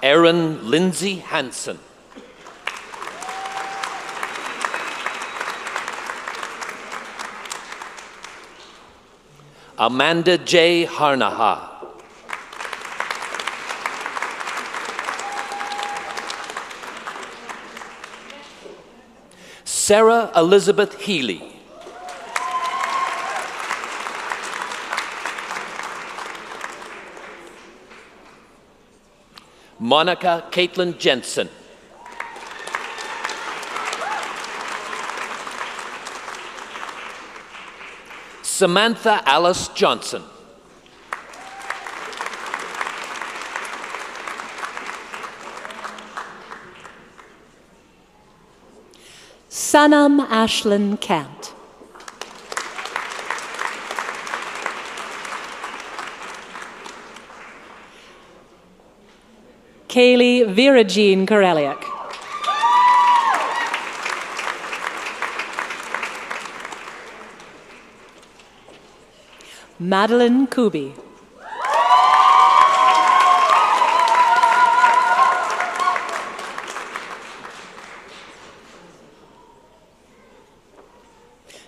Erin Lindsay Hansen. Amanda J. Harnaha. Sarah Elizabeth Healy. Monica Caitlin Jensen. Samantha Alice Johnson. Sanam Ashlyn Kant. Kaylee Viragine Kareliak. Madeline Kubi.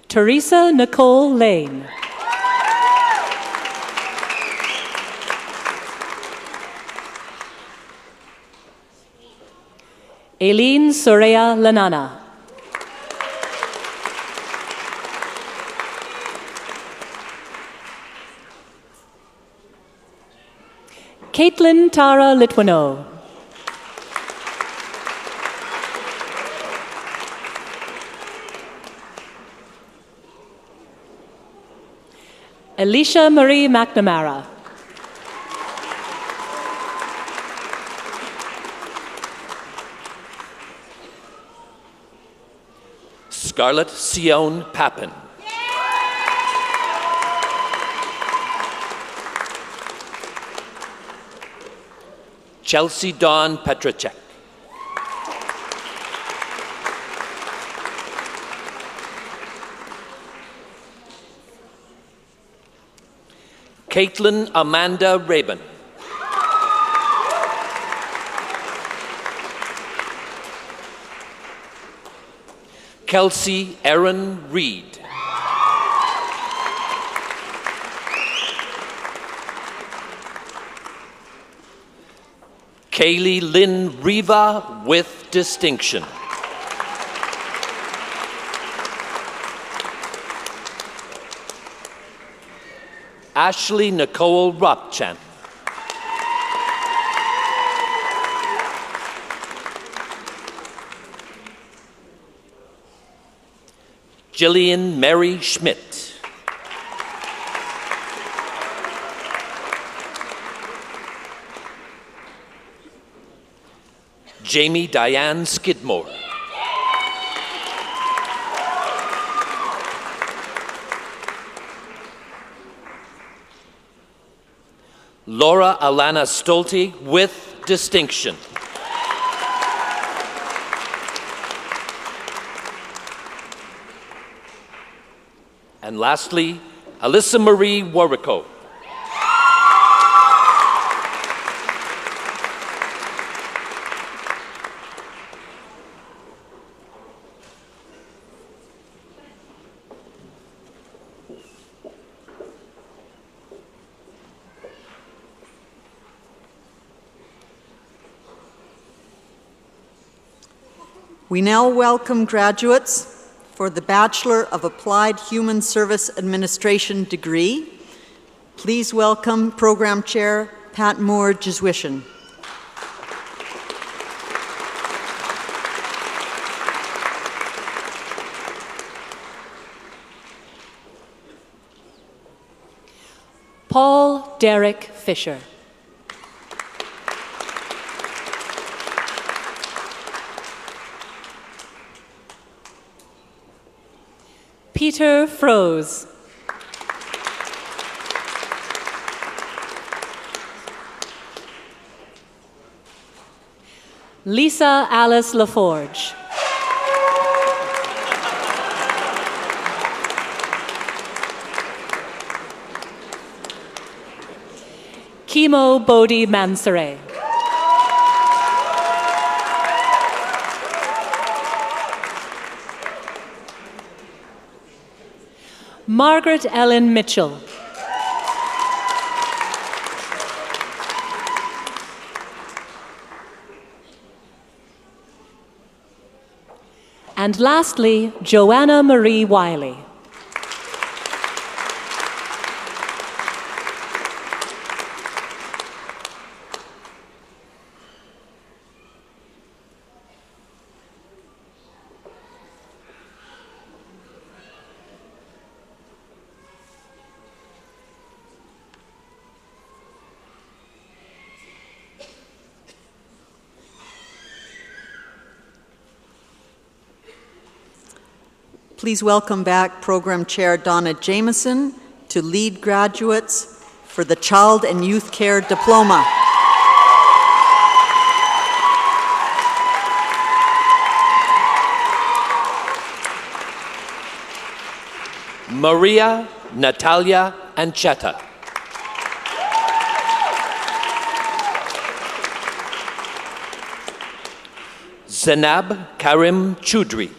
Teresa Nicole Lane. Aileen Soraya Lanana. Caitlin Tara Litwino. Alicia Marie McNamara. Scarlett Sion Pappen. Chelsea Dawn Petracek. Caitlin Amanda Rabin. Kelsey Erin Reed. Kaylee Lynn Riva with distinction. Ashley Nicole Ropchan. Jillian Mary Schmidt. Jamie Diane Skidmore. Laura Alana Stolte with distinction. And lastly, Alyssa Marie Warrico. We now welcome graduates for the Bachelor of Applied Human Service Administration degree. Please welcome Program Chair Pat Moore-Jezwishin. Paul Derek Fisher. Peter Froese. Lisa Alice LaForge. Kimo Bodhi Mansaray. Margaret Ellen Mitchell. And lastly, Joanna Marie Wiley. Please welcome back Program Chair Donna Jameson to lead graduates for the Child and Youth Care Diploma. Maria Natalia Ancheta. Zenab Karim Choudry.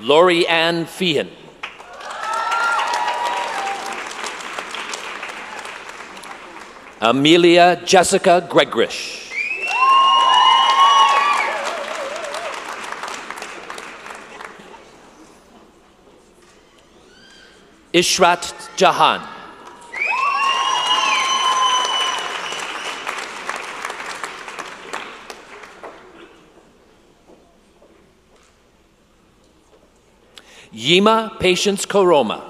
Lori Ann Feehan. Amelia Jessica Gregrish. Ishrat Jahan. Yima Patience Koroma.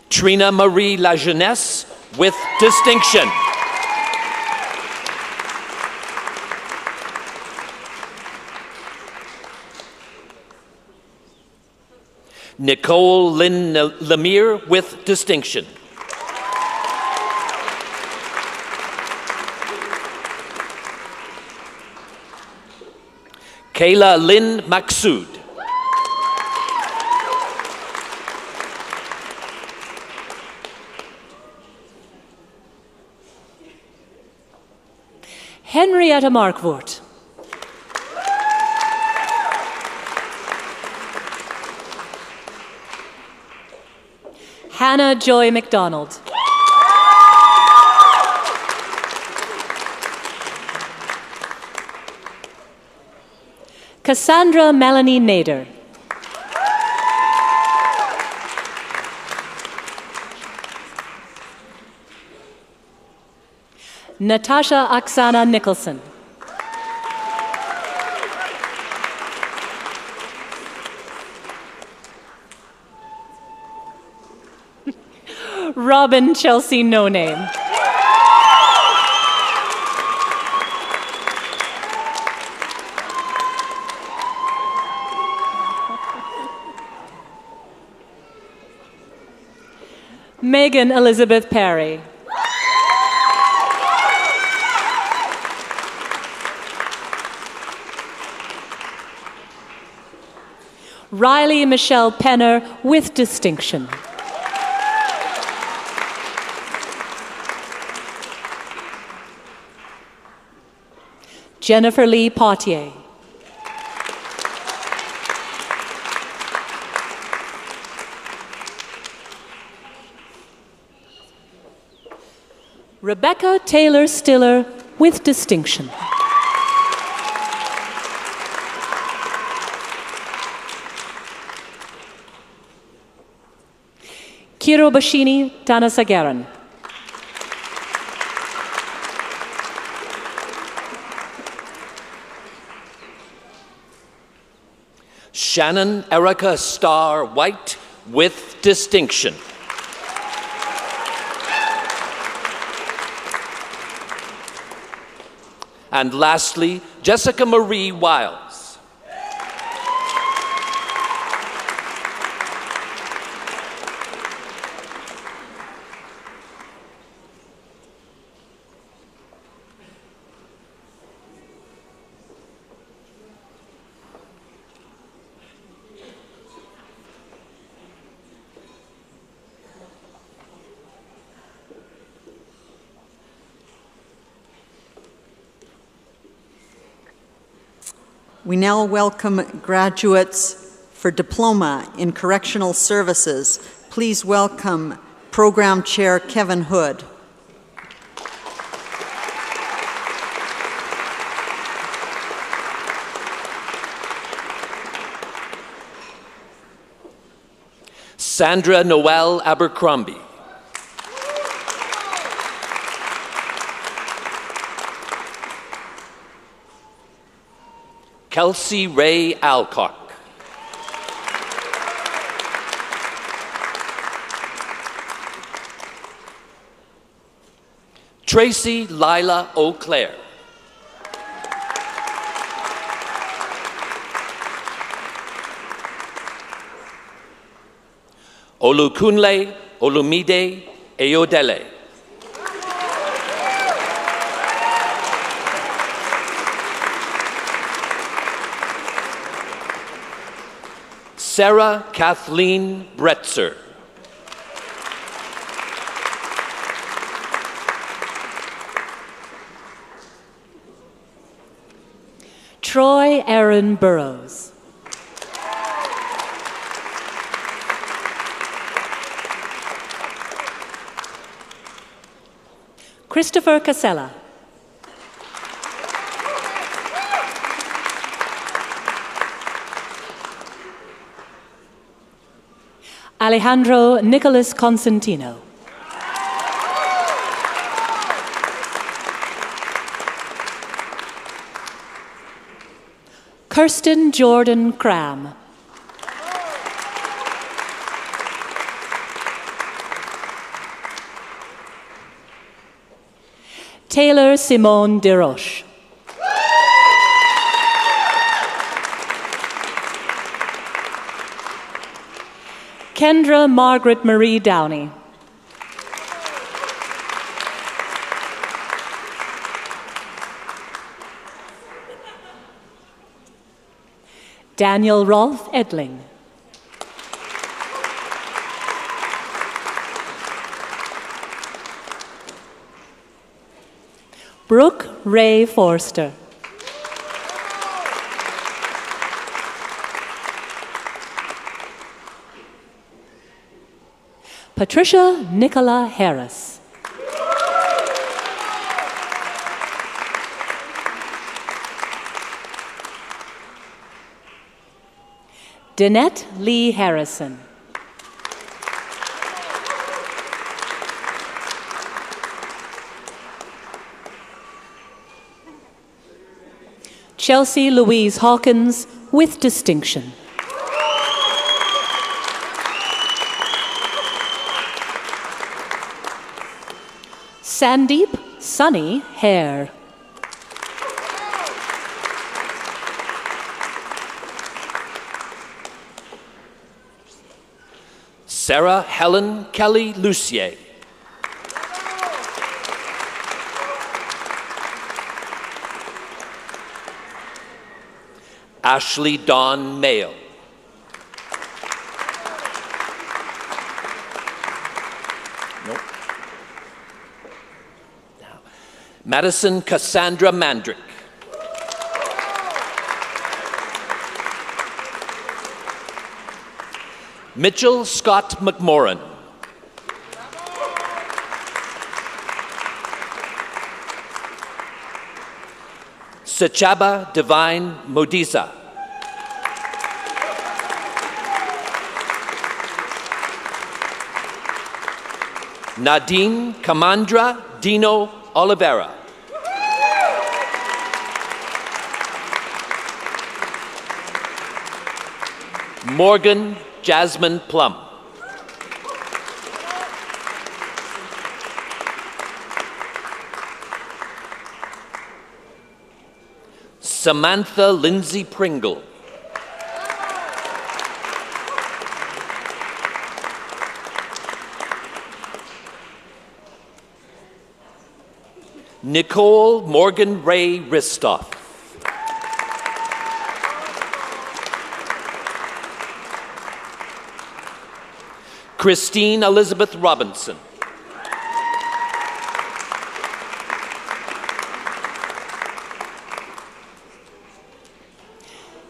Trina Marie La Jeunesse with distinction. Nicole Lynn Lemire with distinction. Kayla Lynn Maksoud. Henrietta Markvoort. Hannah Joy McDonald. Cassandra Melanie Nader. Natasha Oksana Nicholson. Robin Chelsea No Name. Megan Elizabeth Perry. Riley Michelle Penner with distinction. Jennifer Lee Potier. Rebecca Taylor Stiller with distinction. Kiro Bashini Tanasagaran. Shannon Erica Starr White with distinction. And lastly, Jessica Marie Wiles. We now welcome graduates for Diploma in Correctional Services. Please welcome Program Chair Kevin Hood. Sandra Noel Abercrombie. Kelsey Ray Alcock. Tracy Lila O'Clair. Olukunle Olumide Eyodele. Sarah Kathleen Bretzer. Troy Aaron Burrows. Christopher Casella. Alejandro Nicolas Consentino. Kirsten Jordan Cram. Taylor Simone DeRoche. Kendra Margaret Marie Downey. Daniel Rolf Edling. Brooke Ray Forster. Patricia Nicola Harris. Danette Lee Harrison. Chelsea Louise Hawkins, with distinction. Sandeep Sunny Hare. Sarah Helen Kelly Lucier. Ashley Dawn Mayo. Nope. Now, Madison Cassandra Mandrick. Mitchell Scott McMorran. Sachaba Divine Modisa. Nadine Kamandra Dino Oliveira. Morgan Jasmine Plum. Samantha Lindsay Pringle. Nicole Morgan Ray Ristoff. Christine Elizabeth Robinson.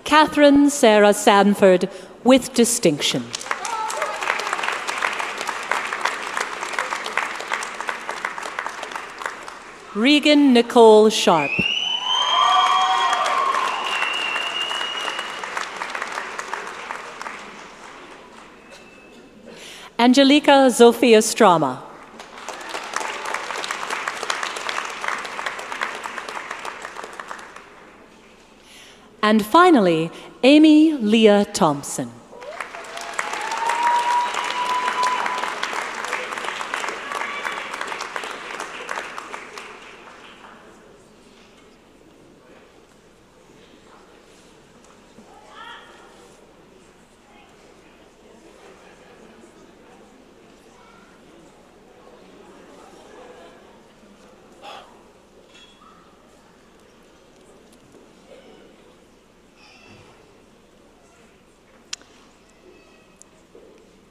Catherine Sarah Sanford, with distinction. Regan Nicole Sharp. Angelica Zofia Strama. And finally, Amy Leah Thompson.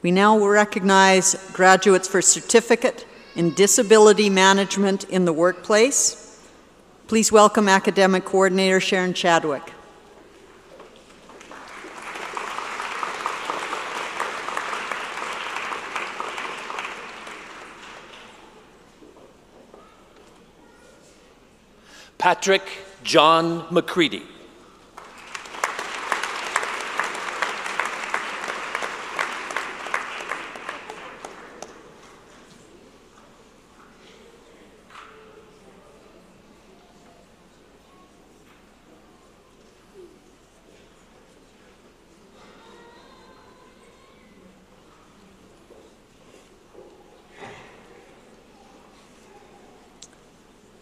We now will recognize graduates for Certificate in Disability Management in the Workplace. Please welcome Academic Coordinator Sharon Chadwick. Patrick John McCready.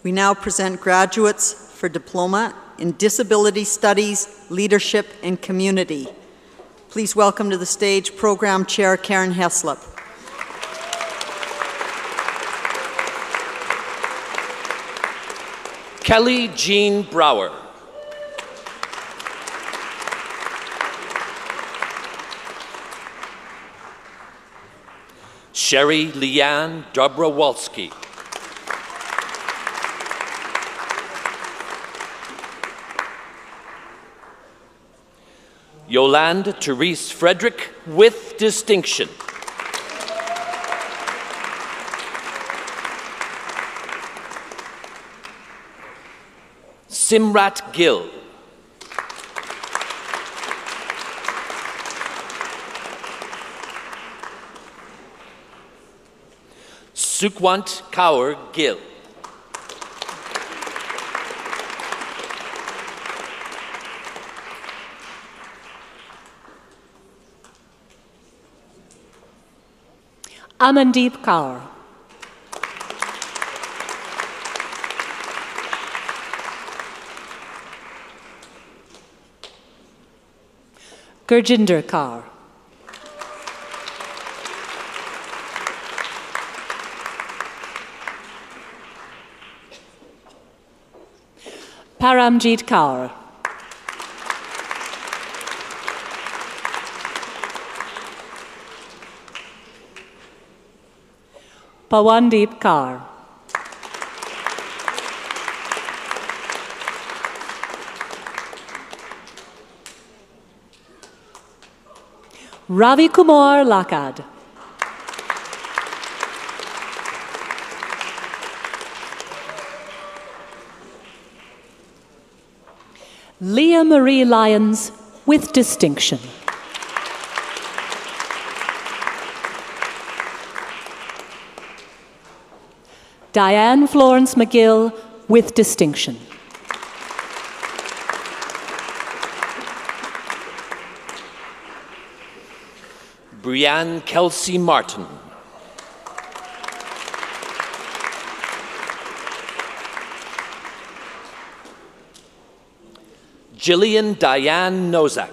We now present graduates for Diploma in Disability Studies, Leadership, and Community. Please welcome to the stage Program Chair Karen Heslop. Kelly Jean Brower. Sherry Leanne Dobrowolski. Yolande Therese Frederick with distinction. Simrat Gill. Sukwant Kaur Gill. Amandeep Kaur. Gurjinder Kaur. Paramjit Kaur. Pawandeep Kaur. Ravi Kumar Lakad. Leah Marie Lyons with distinction. Diane Florence McGill with distinction. Brianne Kelsey Martin. Jillian Diane Nozak.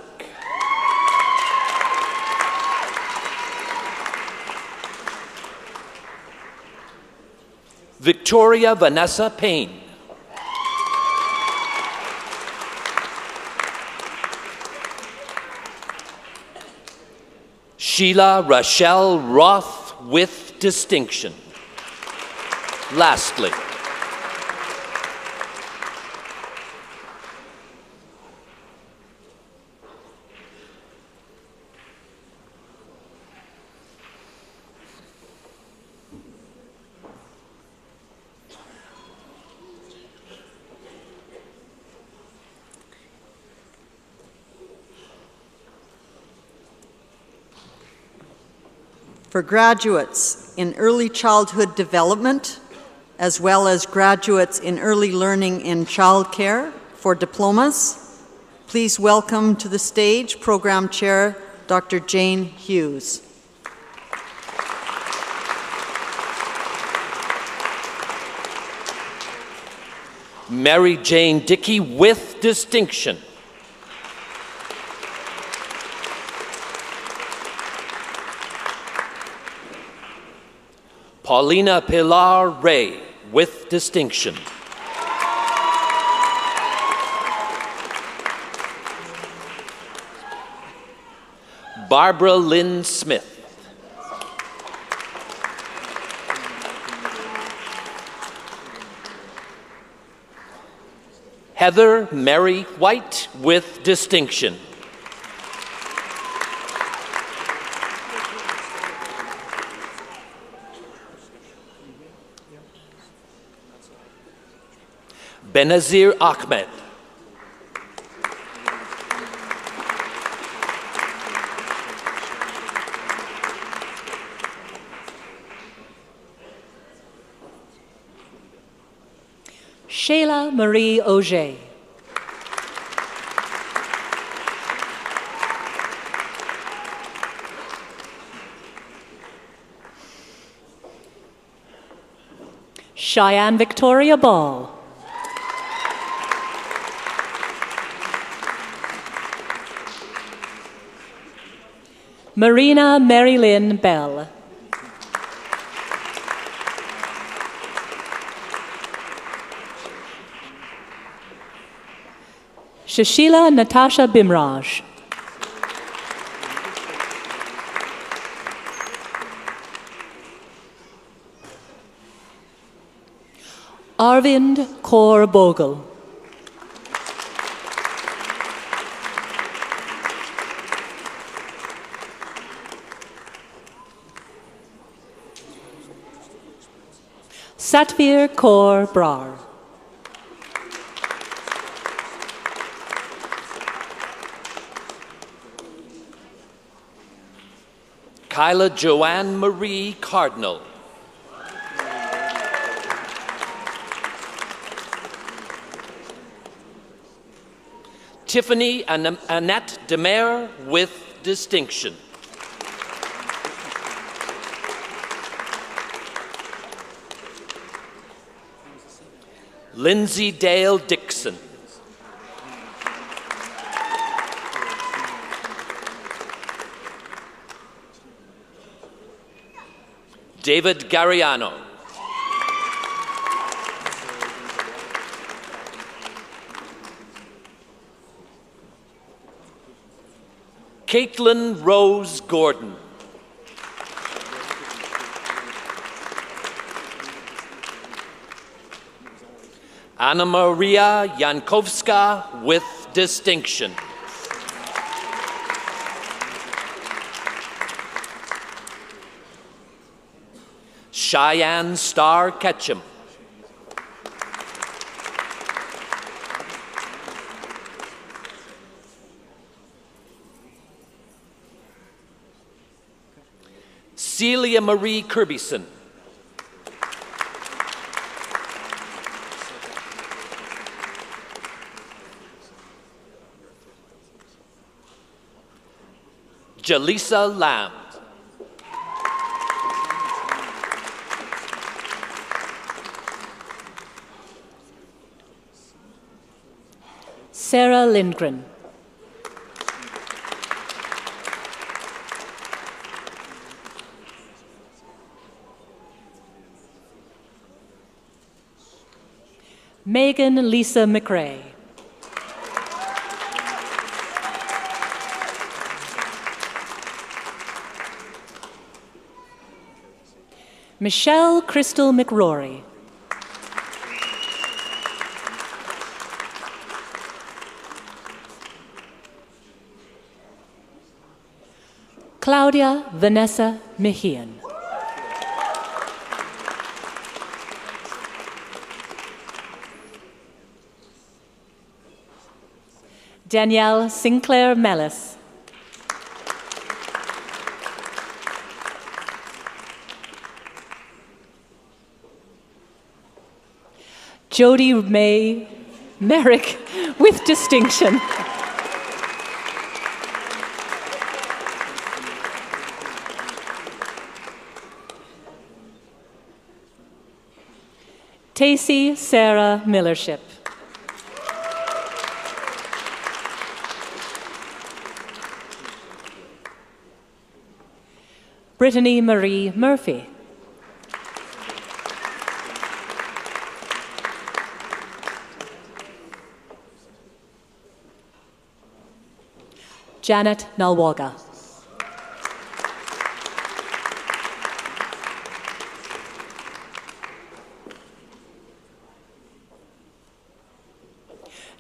Victoria Vanessa Payne. Sheila Rochelle Roth with distinction. Lastly, for graduates in early childhood development, as well as graduates in early learning and childcare for diplomas, please welcome to the stage Program Chair Dr. Jane Hughes. Mary Jane Dickey with distinction. Paulina Pilar Ray with distinction. Barbara Lynn Smith. Heather Mary White with distinction. Benazir Ahmed. Shayla Marie Auger. Cheyenne Victoria Ball. Marina Mary Lynn Bell. Shashila Natasha Bimraj. Arvind Kaur Bogle. Satvir Kaur Brar. Kyla Joanne Marie Cardinal. Tiffany Annette Demare with distinction. Lindsay Dale Dixon. David Gariano. Caitlin Rose Gordon. Anna Maria Jankowska with distinction. Cheyenne Star Ketchum. Celia Marie Kirbyson. Jaleesa Lamb. Sarah Lindgren. Megan Lisa McRae. Michelle Crystal McRory. Claudia Vanessa Mejian. Danielle Sinclair Mellis. Jody May Merrick with distinction. Tacey Sarah Millership. Brittany Marie Murphy. Janet Nalwaga.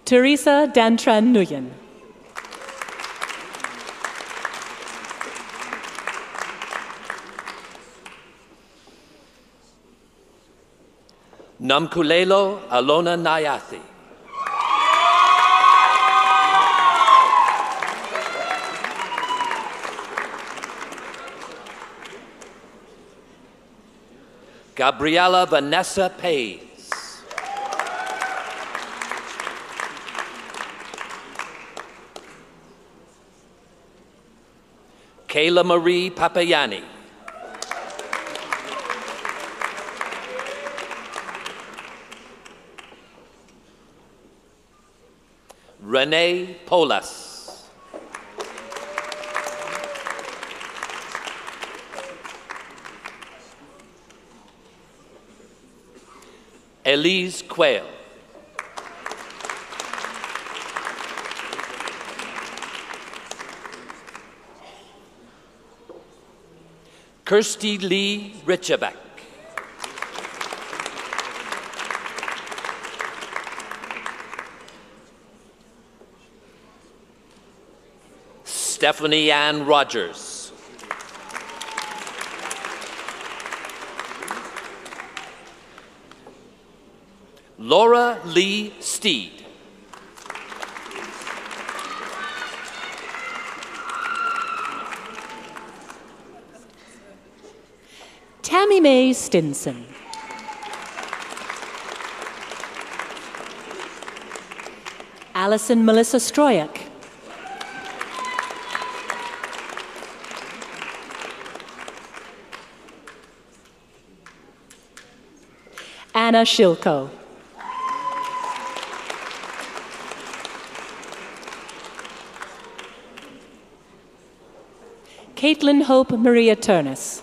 Teresa Dantran Nguyen. Namkulelo Alona Nayathi. Gabriella Vanessa Pays. Kayla Marie Papayani. Renee Polas. Elise Quayle. Kirsty Lee Richebeck. Stephanie Ann Rogers. Laura Lee Steed. Tammy Mae Stinson. Allison Melissa Stroyak. Anna Shilko. Caitlin Hope Maria Turnus.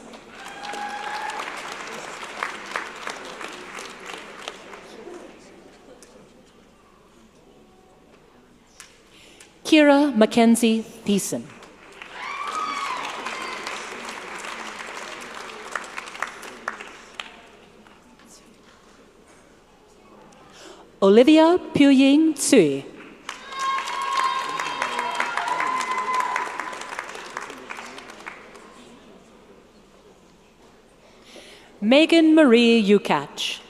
Kira Mackenzie Thiessen. Olivia Puying Tsui. Megan Marie Ukach.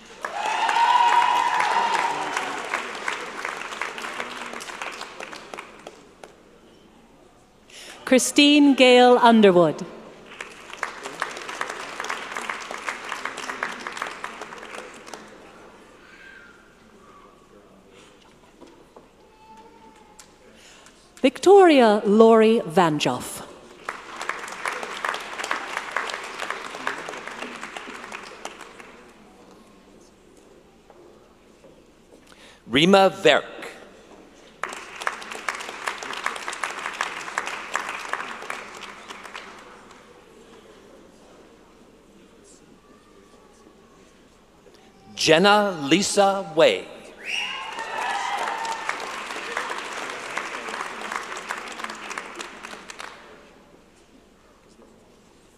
Christine Gale Underwood. Victoria Laurie Vanjoff. Rima Verk. Jenna Lisa Way.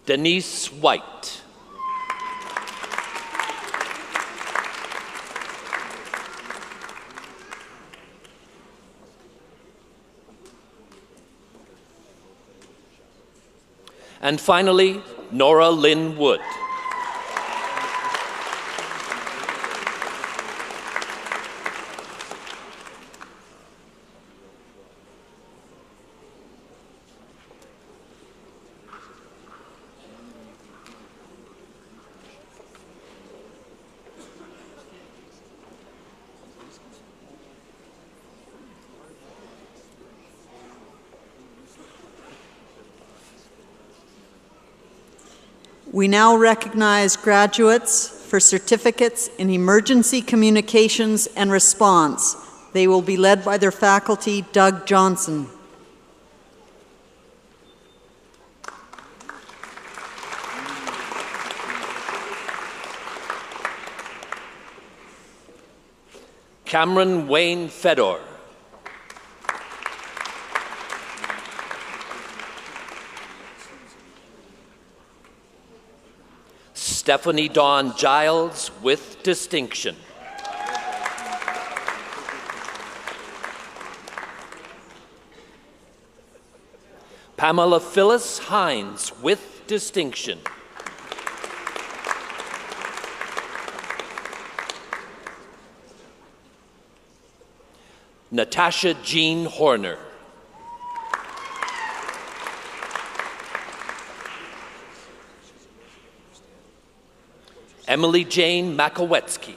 Denise White. And finally, Nora Lynn Wood. We now recognize graduates for certificates in emergency communications and response. They will be led by their faculty, Doug Johnson. Cameron Wayne Fedor. Stephanie Dawn Giles with distinction. Pamela Phyllis Hines with distinction. Natasha Jean Horner. Emily Jane Makowetsky.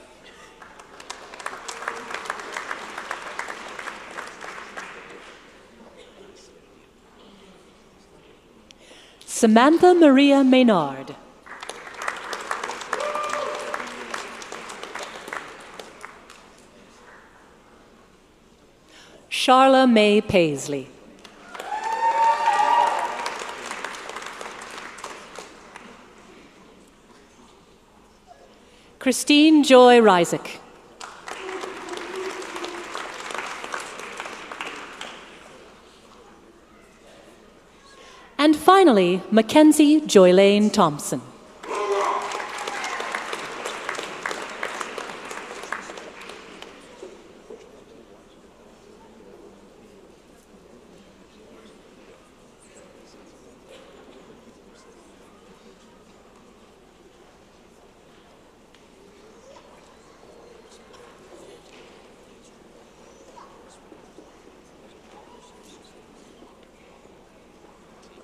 Samantha Maria Maynard. Charla May Paisley. Christine Joy Rysick. And finally, Mackenzie Joylane Thompson.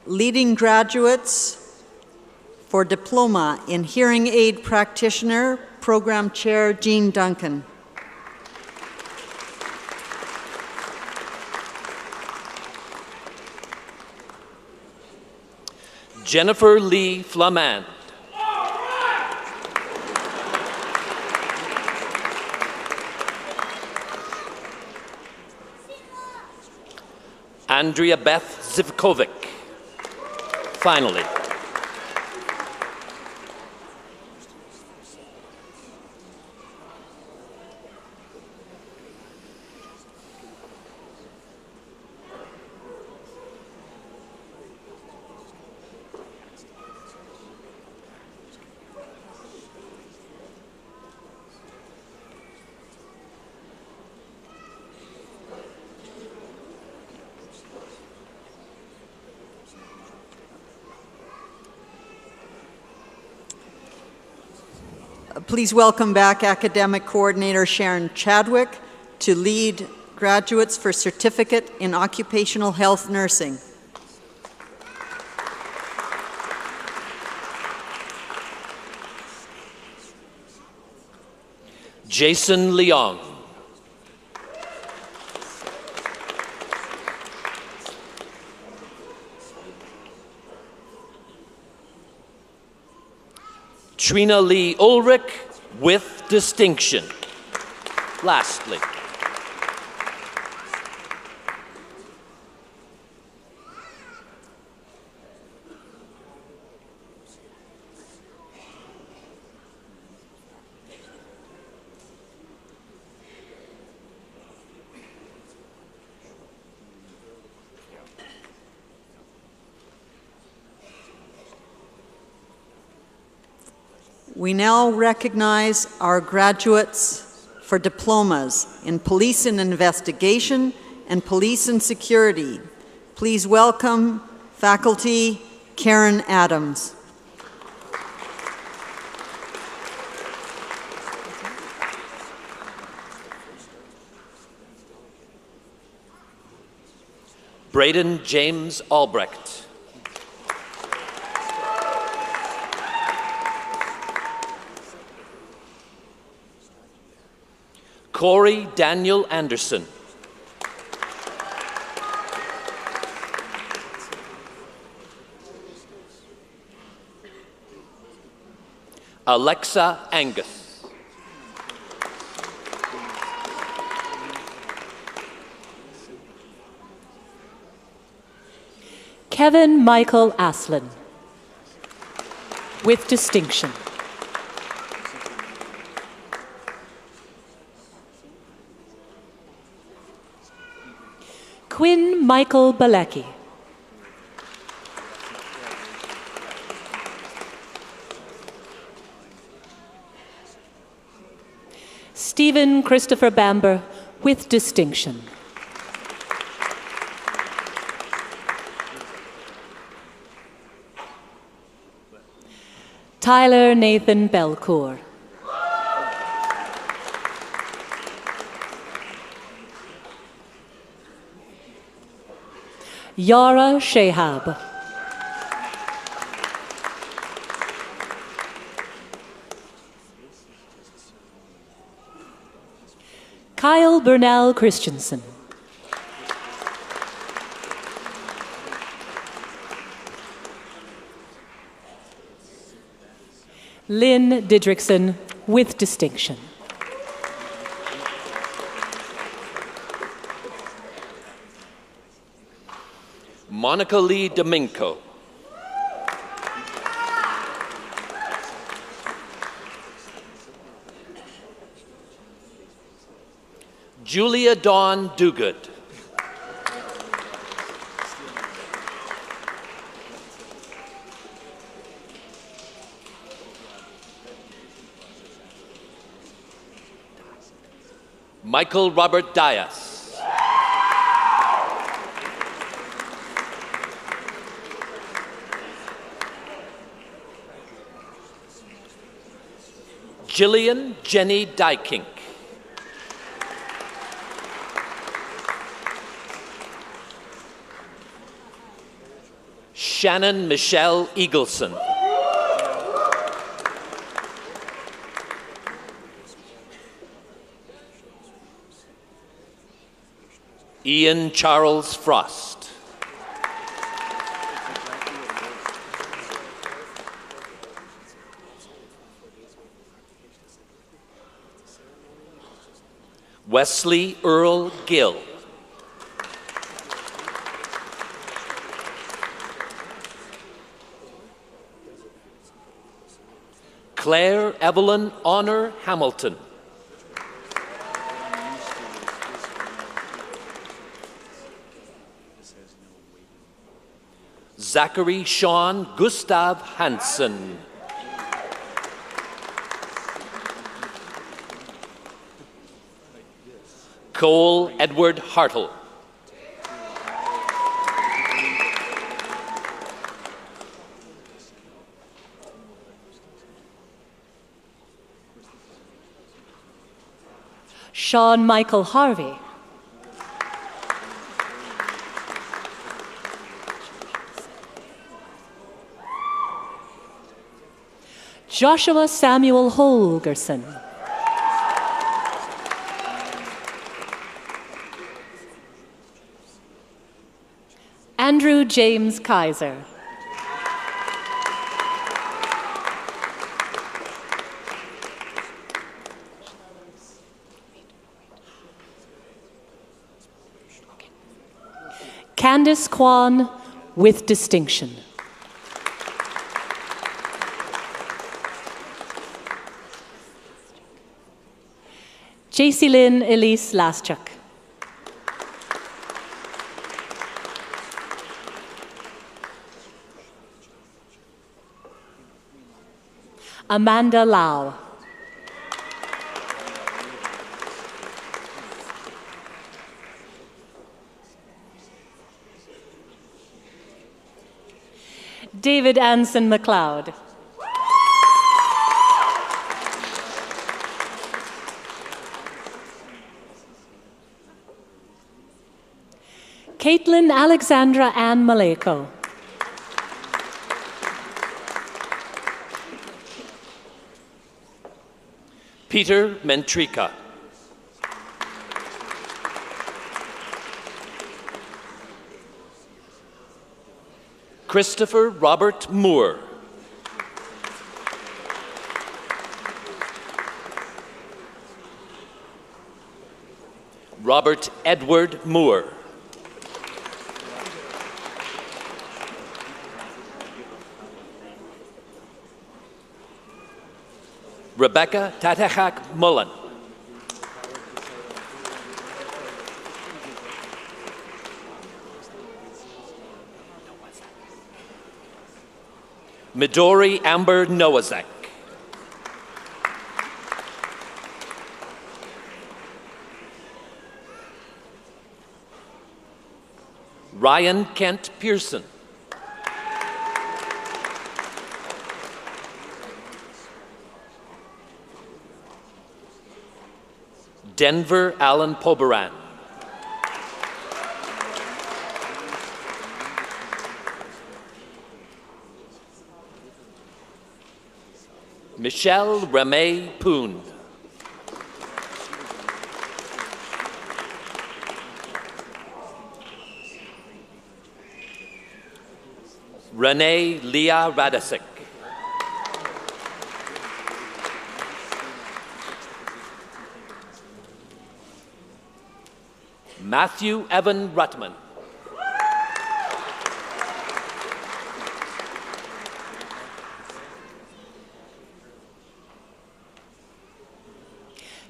Leading graduates for Diploma in Hearing Aid Practitioner, Program Chair Jean Duncan. Jennifer Lee Flamand. Andrea Beth Zivkovic. Finally. Please welcome back Academic Coordinator Sharon Chadwick to lead graduates for Certificate in Occupational Health Nursing. Jason Leong. Trina Lee Ulrich with distinction. Lastly, we now recognize our graduates for diplomas in Police and Investigation and Police and Security. Please welcome faculty Karen Adams. Braden James Albrecht. Corey Daniel Anderson. Alexa Angus. Kevin Michael Aslin. With distinction. Quinn Michael Balecki. Stephen Christopher Bamber with distinction. Tyler Nathan Belcourt. Yara Shehab. Kyle Burnell Christensen. Lynn Didrikson, with distinction. Monica Lee Domingo. Julia Dawn Duguid. Michael Robert Dias. Jillian Jenny Dykink. Shannon Michelle Eagleson. Ian Charles Frost. Wesley Earl Gill. Claire Evelyn Honor Hamilton. Zachary Sean Gustav Hansen. Cole Edward Hartle. Sean Michael Harvey. Joshua Samuel Holgerson. Andrew James Kaiser. Candice Kwan, with distinction. J.C. Elise Laschuk. Amanda Lau. David Anson McLeod. Caitlin Alexandra Ann Maleko. Peter Mentrica. Christopher Robert Moore. Robert Edward Moore. Rebecca Tatahak Mullen. Midori Amber Nowazek. Ryan Kent Pearson. Denver Allen Poberan. Michelle Ramey Poon. Renee Leah Radisik. Matthew Evan Ruttman.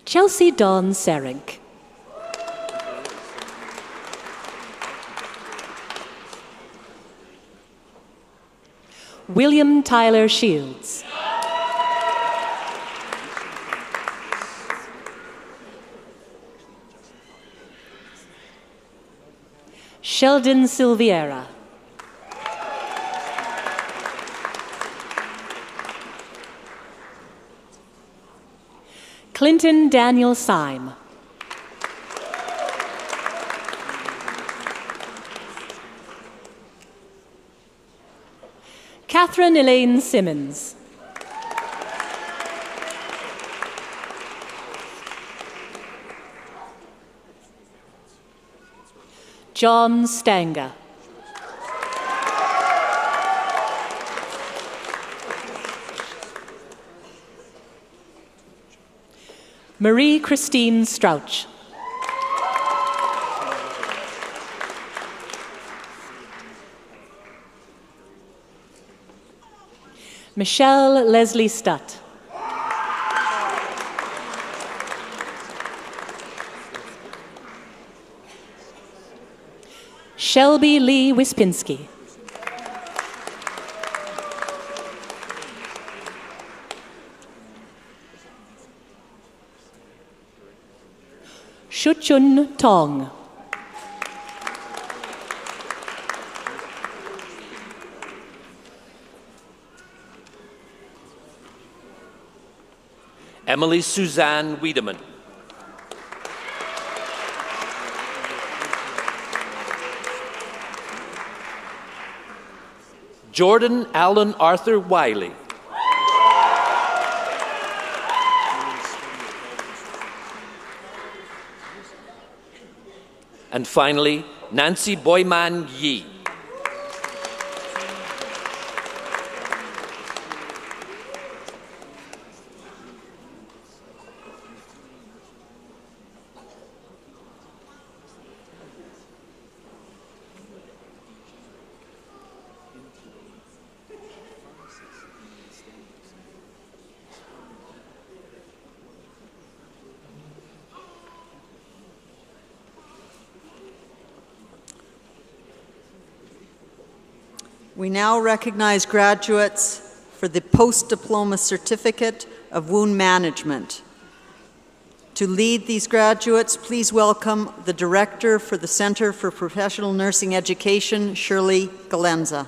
Chelsea Dawn Serink. William Tyler Shields. Sheldon Silviera. Clinton Daniel Syme. Catherine Elaine Simmons. John Stanger. Marie Christine Strauch. Michelle Leslie Stutt. Shelby Lee Wispinski. Shuchun Tong. Emily Suzanne Wiedemann. Jordan Allen Arthur Wiley. And finally, Nancy Boyman Yee. We now recognize graduates for the Post-Diploma Certificate of Wound Management. To lead these graduates, please welcome the Director for the Center for Professional Nursing Education, Shirley Galenza.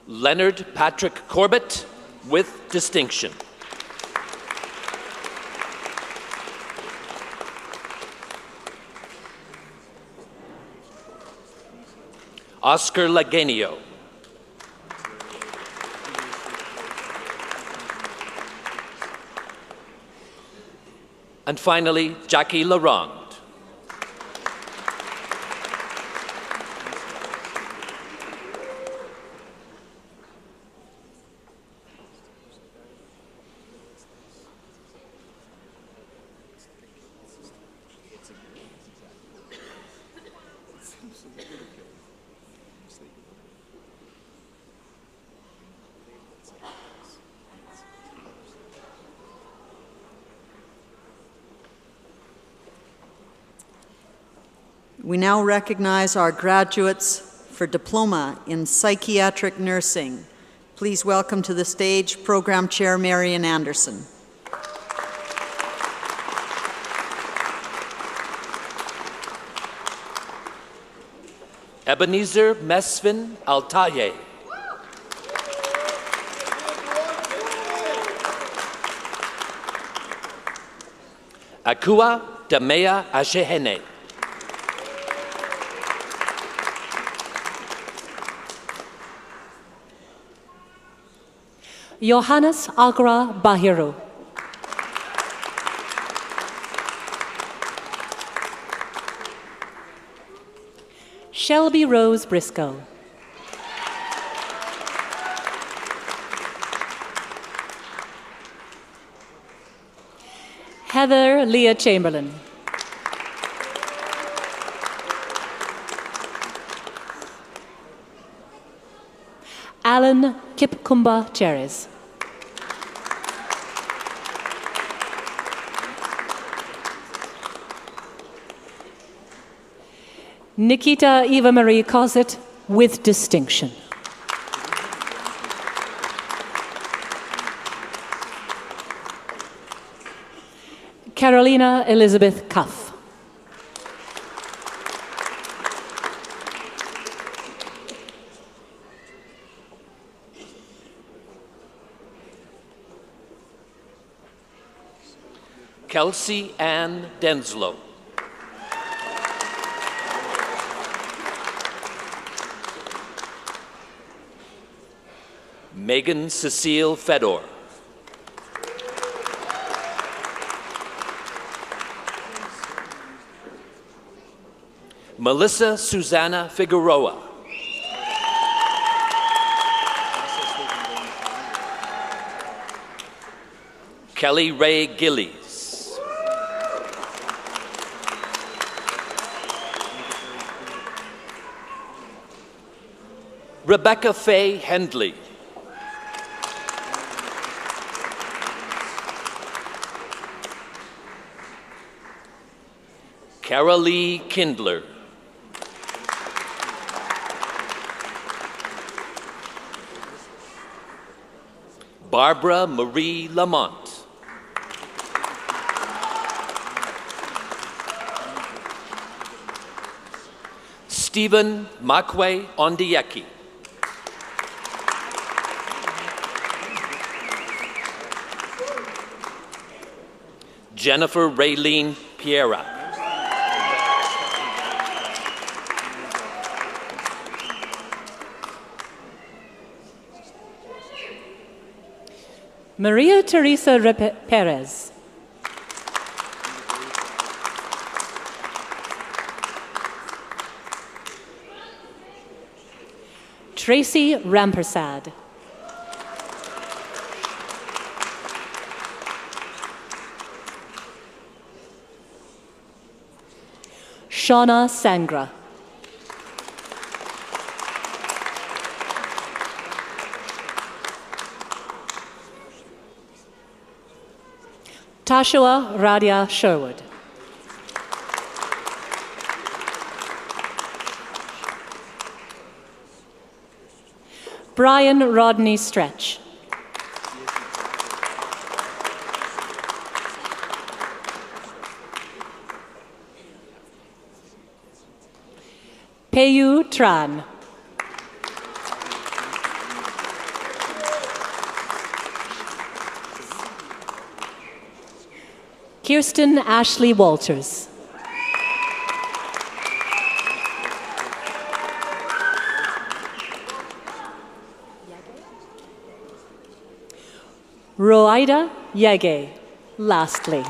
Leonard Patrick Corbett with distinction. Oscar Lagenio. And finally, Jackie Laronde. We now recognize our graduates for Diploma in Psychiatric Nursing. Please welcome to the stage Program Chair Marian Anderson. Ebenezer Mesvin Altaye. Akua Damea Ashehene. Johannes Agra Bahiru. Shelby Rose Briscoe. Heather Leah Chamberlain. Alan Kipkumba Cherries. Nikita Eva Marie Cosset with distinction. Carolina Elizabeth Cuff. Kelsey Ann Denslow. Megan Cecile Fedor. Melissa Susanna Figueroa. Kelly Ray Gillies. Rebecca Faye Hendley. Carolee Kindler. Barbara Marie Lamont. Stephen Makwe Ondieki. Jennifer Raylene Piera. Maria Teresa Perez. Tracy Rampersad. Shauna Sangra. Tashua Radia Sherwood. Brian Rodney Stretch. Peyu Tran. Kirsten Ashley Walters. Roida Yege, lastly.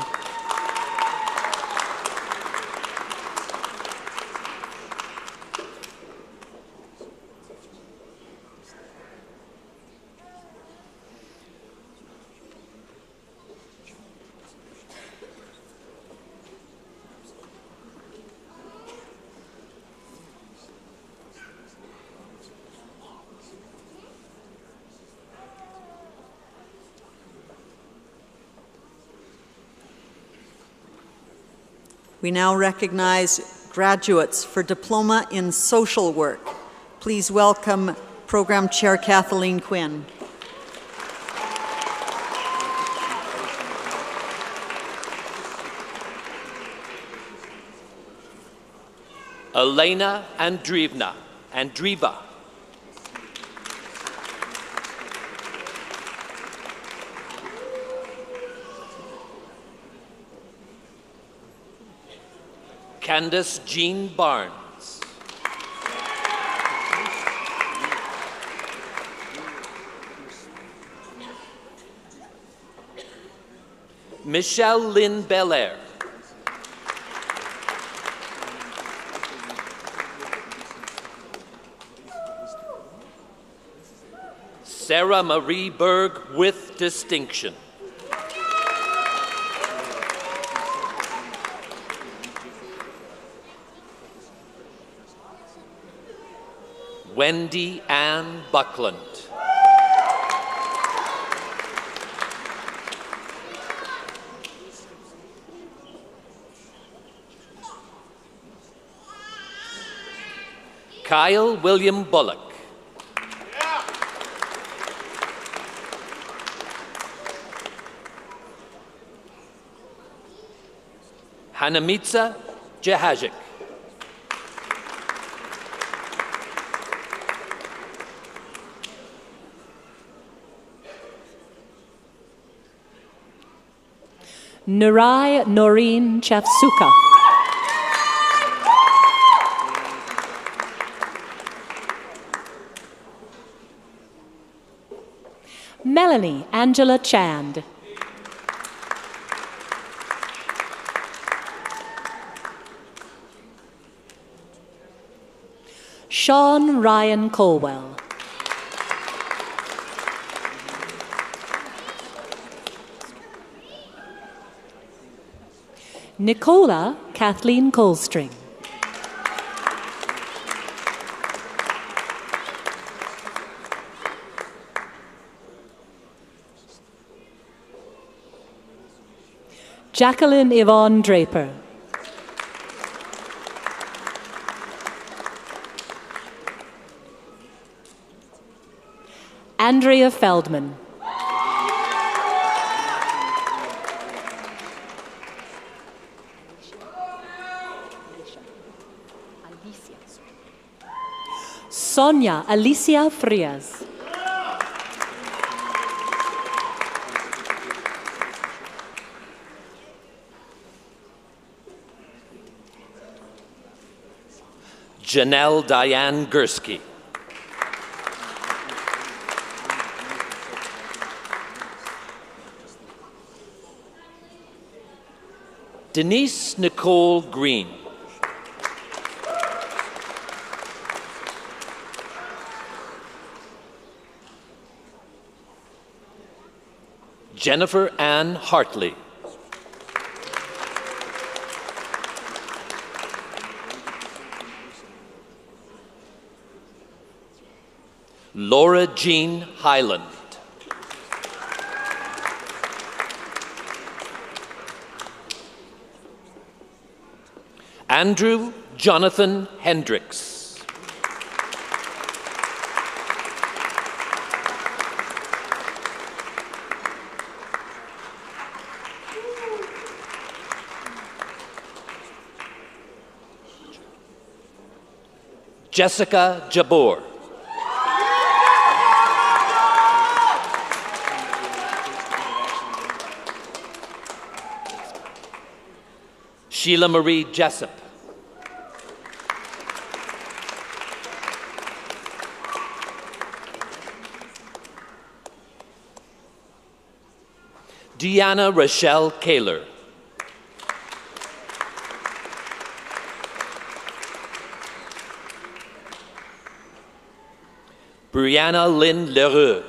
We now recognize graduates for Diploma in Social Work. Please welcome Program Chair Kathleen Quinn. Elena Andreeva. Candace Jean Barnes. Michelle Lynn Belair. Sarah Marie Berg with distinction. Wendy Ann Buckland. Kyle William Bullock. Hanamitsa Jahajic. Nurai Noreen Chafsuka. Melanie Angela Chand. Sean Ryan Colwell. Nicola Kathleen Colstring. Jacqueline Yvonne Draper. Andrea Feldman. Sonia Alicia Frias. Janelle Diane Gursky. Denise Nicole Green. Jennifer Ann Hartley. Laura Jean Highland. Andrew Jonathan Hendricks. Jessica Jabor. Sheila Marie Jessup. Deanna Rochelle Kaler. Brianna Lynn Leroux.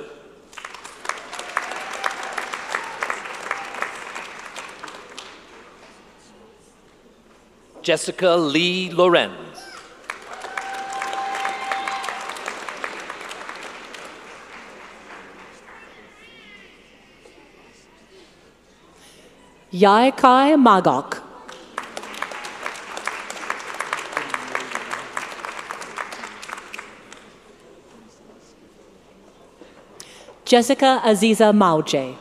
Jessica Lee Lorenz. Yaikai Magok. Jessica Aziza Mauje.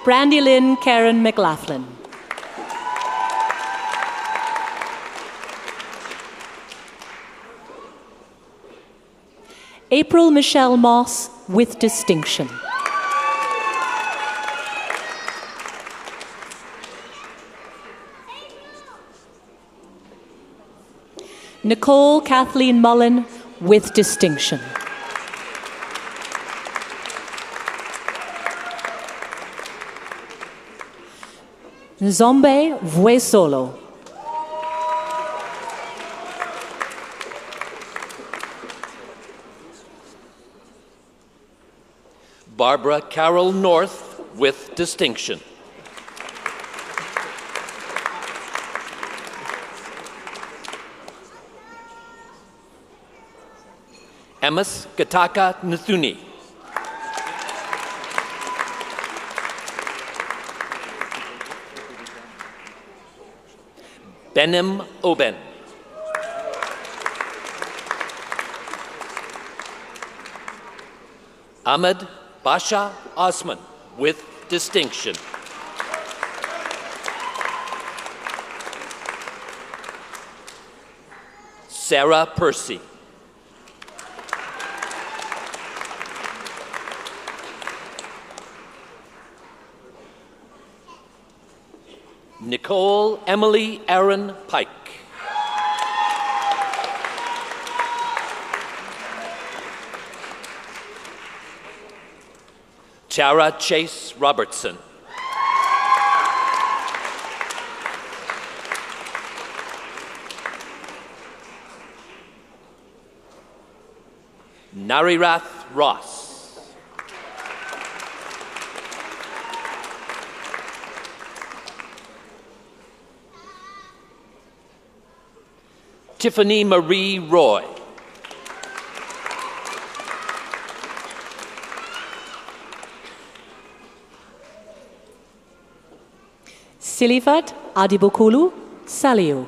Brandy Lynn Karen McLaughlin. April Michelle Moss with distinction. Nicole Kathleen Mullen with distinction. Nzombe Vuesolo. Barbara Carol North with distinction. Emas Gataka Nathuni. Benim Oben. Ahmed Basha Osman with distinction. Sarah Percy. Nicole Emily Aaron Pike. Tara Chase Robertson. Narirath Ross. Tiffany Marie Roy. Silifat Adibokulu Saliu.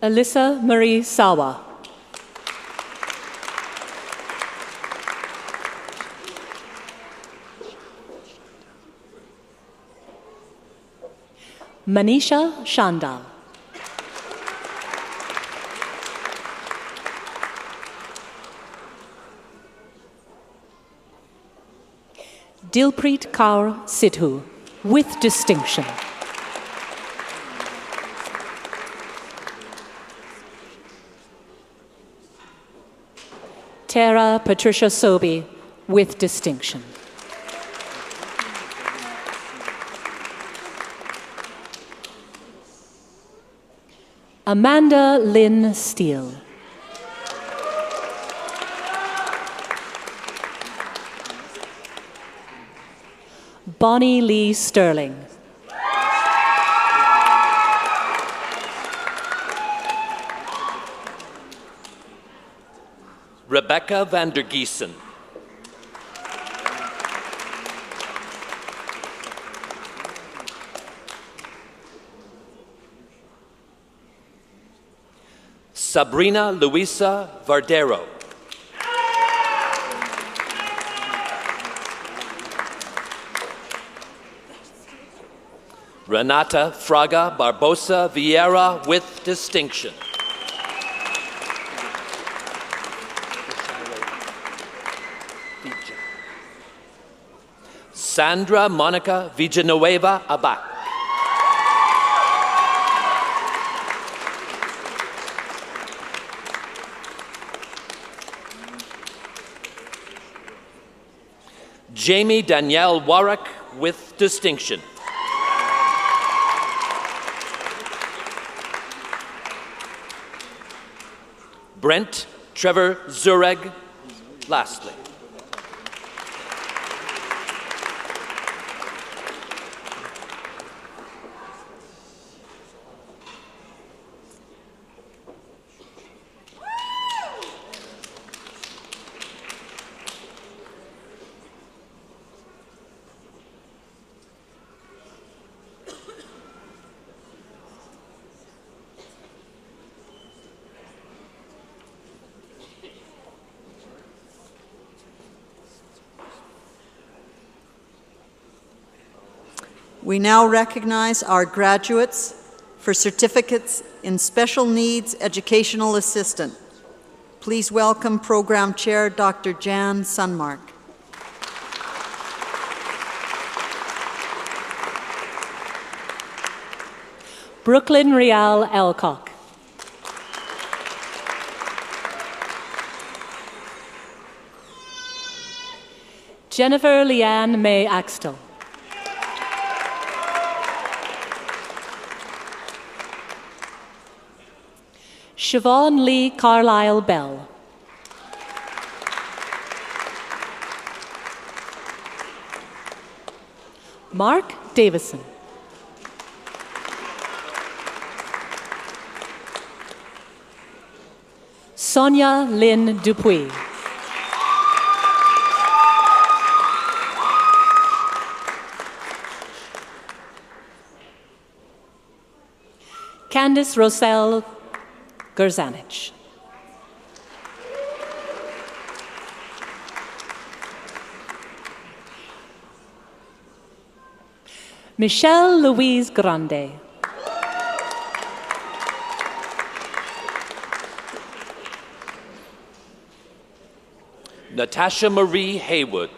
Alyssa Marie Sawa. Manisha Shandal. Dilpreet Kaur Sidhu, with distinction. Tara Patricia Sobey, with distinction. Amanda Lynn Steele. Bonnie Lee Sterling. Rebecca Vandergiesen. Sabrina Luisa Vardero. Renata Fraga Barbosa Vieira with distinction. Sandra Monica Villanueva Abad. Jamie Danielle Warwick with distinction. Brent Trevor Zureg, lastly. We now recognize our graduates for certificates in special needs educational assistant. Please welcome Program Chair Dr. Jan Sunmark. Brooklyn Rial Elcock. Jennifer Leanne May Axtell. Siobhan Lee Carlisle Bell. Mark Davison. Sonia Lynn Dupuy. Candice Roselle Gerzanich. Michelle Louise Grande. Natasha Marie Haywood.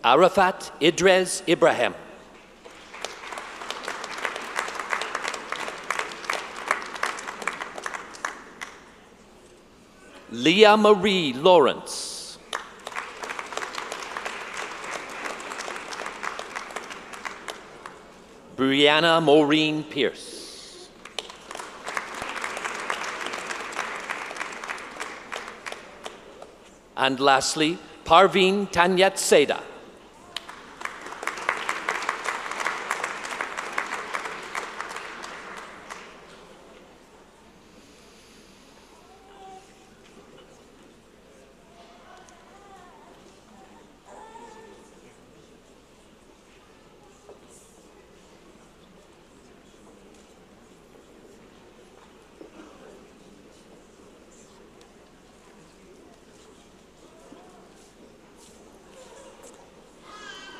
Arafat Idres Ibrahim. Leah Marie Lawrence. Brianna Maureen Pierce. And lastly, Parveen Tanyat Seda.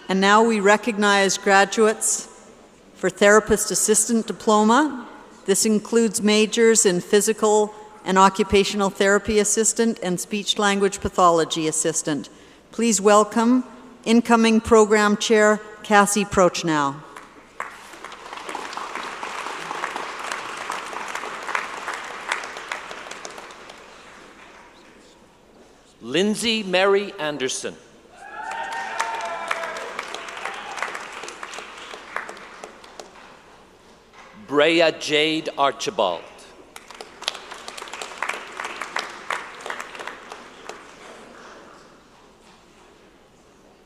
And now we recognize graduates for Therapist Assistant Diploma. This includes majors in Physical and Occupational Therapy Assistant and Speech Language Pathology Assistant. Please welcome incoming Program Chair Cassie Prochnow. Lindsay Mary Anderson. Brea Jade Archibald.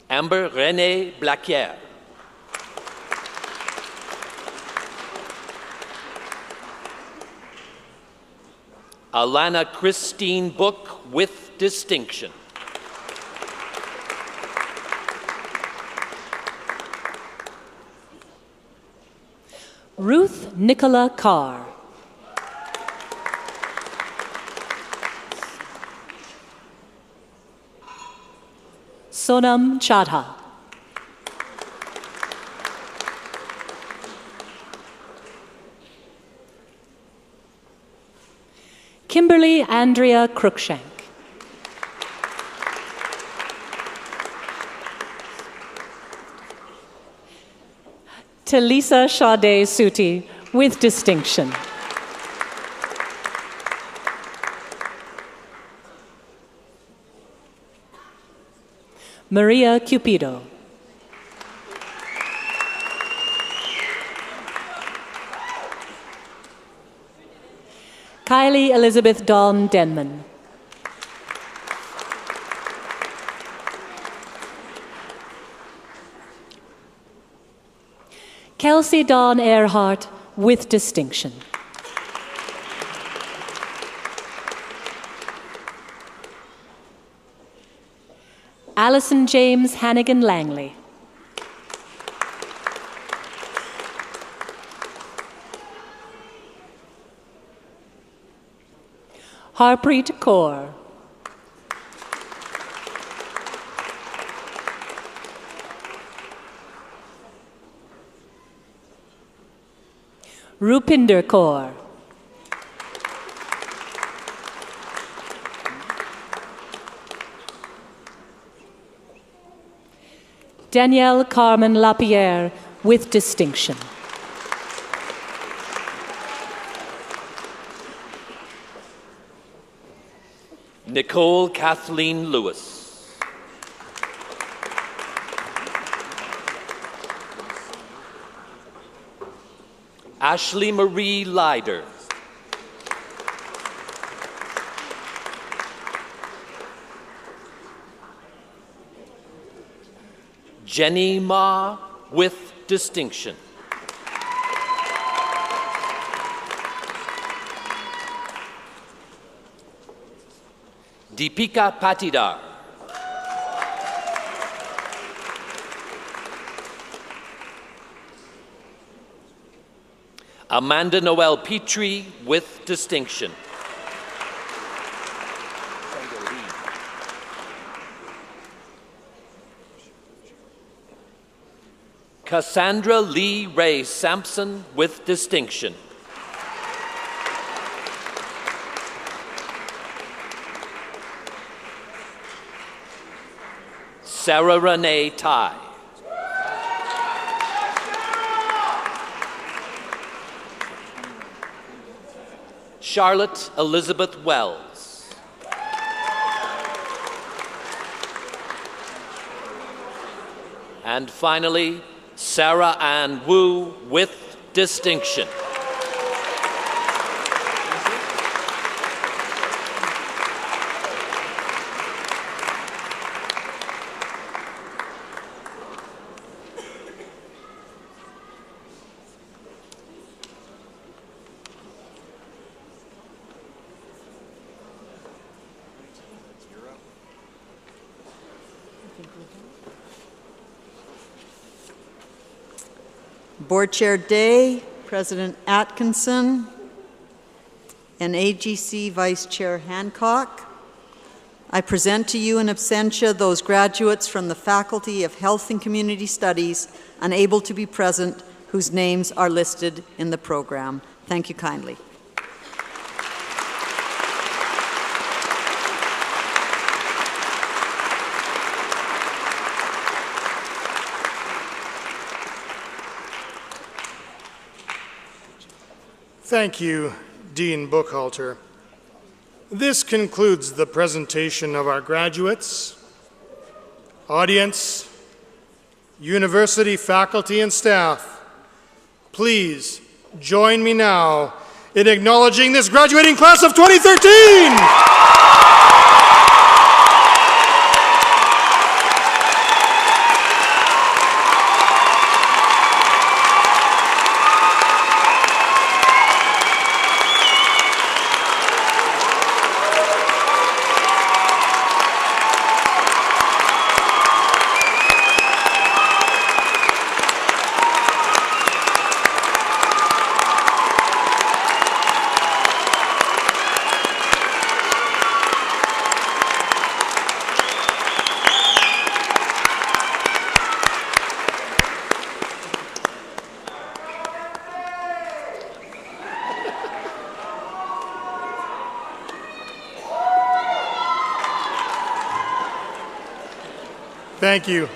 Amber Renee Blaquier. Alana Christine Book with distinction. Ruth Nicola Carr. Sonam Chadha. Kimberly Andrea Cruikshank. Talisa Sade Suti with distinction. Maria Cupido. Kylie Elizabeth Dawn Denman. Kelsey Dawn Earhart with distinction. Allison James Hannigan Langley. Harpreet Kaur. Rupinder Kaur. Danielle Carmen Lapierre with distinction. Nicole Kathleen Lewis. Ashley Marie Leider. Jenny Ma with distinction. Deepika Patidar. Amanda Noel Petrie with distinction. Cassandra Lee Ray Sampson with distinction. Sarah Renee Tai. Charlotte Elizabeth Wells. And finally, Sarah Ann Wu with distinction. Board Chair Day, President Atkinson, and AGC Vice Chair Hancock, I present to you in absentia those graduates from the Faculty of Health and Community Studies unable to be present, whose names are listed in the program. Thank you kindly. Thank you, Dean Buchhalter. This concludes the presentation of our graduates. Audience, university faculty and staff, please join me now in acknowledging this graduating class of 2013!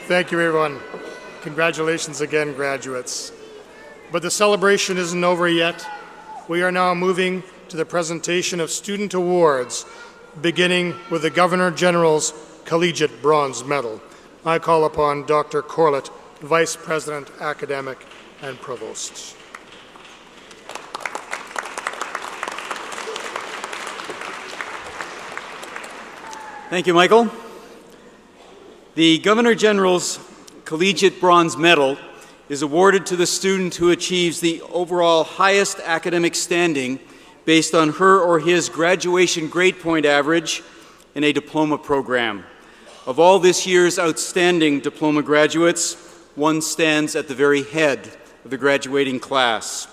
Thank you, everyone. Congratulations again, graduates. But the celebration isn't over yet. We are now moving to the presentation of student awards, beginning with the Governor General's Collegiate Bronze Medal. I call upon Dr. Corlett, Vice President, Academic and Provost. Thank you, Michael. The Governor General's Collegiate Bronze Medal is awarded to the student who achieves the overall highest academic standing based on her or his graduation grade point average in a diploma program. Of all this year's outstanding diploma graduates, one stands at the very head of the graduating class.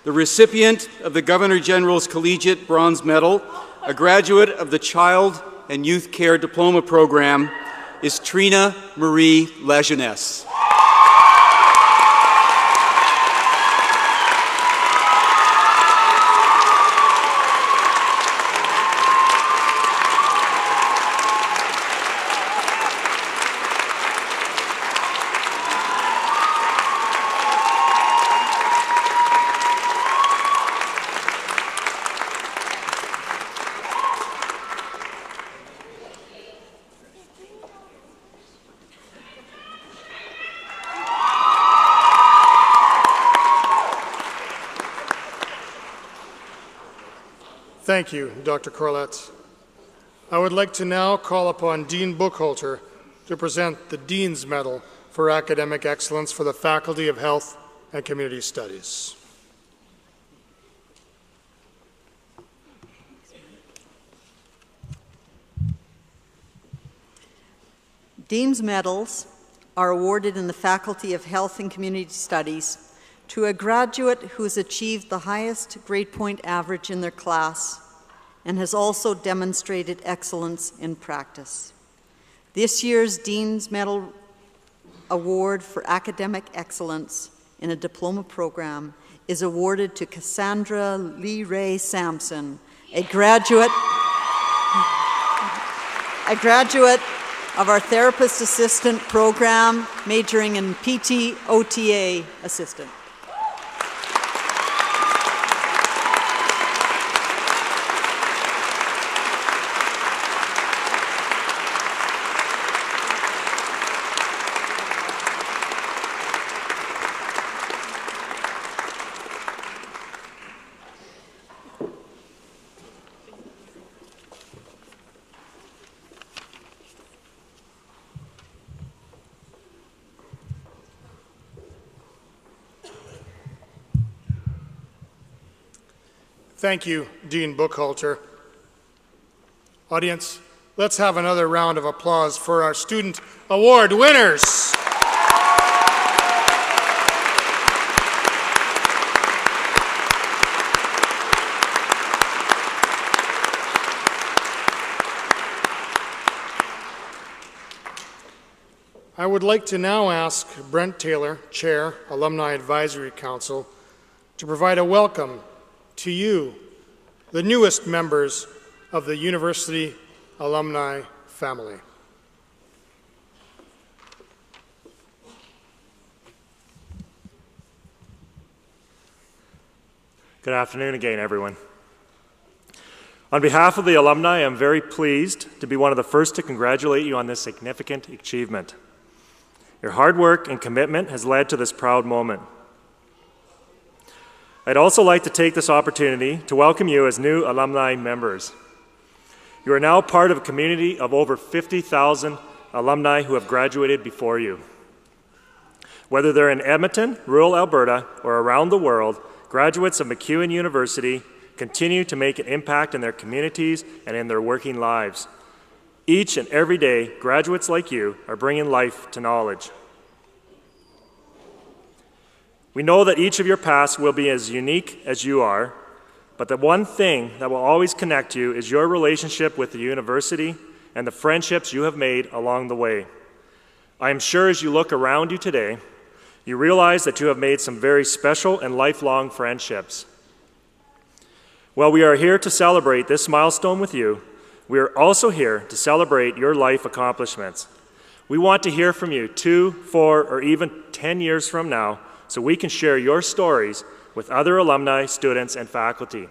The recipient of the Governor General's Collegiate Bronze Medal, a graduate of the Child and Youth Care Diploma Program, is Trina Marie Lajeunesse. Thank you, Dr. Corlett. I would like to now call upon Dean Buchholter to present the Dean's Medal for Academic Excellence for the Faculty of Health and Community Studies. Dean's Medals are awarded in the Faculty of Health and Community Studies to a graduate who has achieved the highest grade point average in their class and has also demonstrated excellence in practice. This year's Dean's Medal Award for Academic Excellence in a Diploma Program is awarded to Cassandra Lee Ray Sampson, a graduate of our Therapist Assistant Program, majoring in PT-OTA Assistant. Thank you, Dean Buchholter. Audience, let's have another round of applause for our student award winners. I would like to now ask Brent Taylor, Chair, Alumni Advisory Council, to provide a welcome to you, the newest members of the university alumni family. Good afternoon again, everyone. On behalf of the alumni, I'm very pleased to be one of the first to congratulate you on this significant achievement. Your hard work and commitment has led to this proud moment. I'd also like to take this opportunity to welcome you as new alumni members. You are now part of a community of over 50,000 alumni who have graduated before you. Whether they're in Edmonton, rural Alberta, or around the world, graduates of MacEwan University continue to make an impact in their communities and in their working lives. Each and every day, graduates like you are bringing life to knowledge. We know that each of your paths will be as unique as you are, but the one thing that will always connect you is your relationship with the university and the friendships you have made along the way. I am sure as you look around you today, you realize that you have made some very special and lifelong friendships. While we are here to celebrate this milestone with you, we are also here to celebrate your life accomplishments. We want to hear from you 2, 4, or even 10 years from now, so we can share your stories with other alumni, students, and faculty.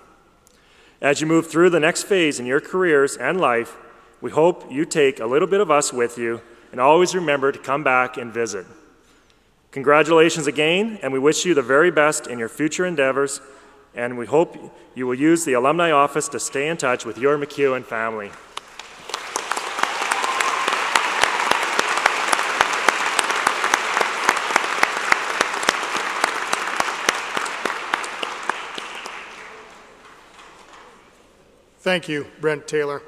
As you move through the next phase in your careers and life, we hope you take a little bit of us with you and always remember to come back and visit. Congratulations again, and we wish you the very best in your future endeavors, and we hope you will use the alumni office to stay in touch with your MacEwan family. Thank you, Brent Taylor.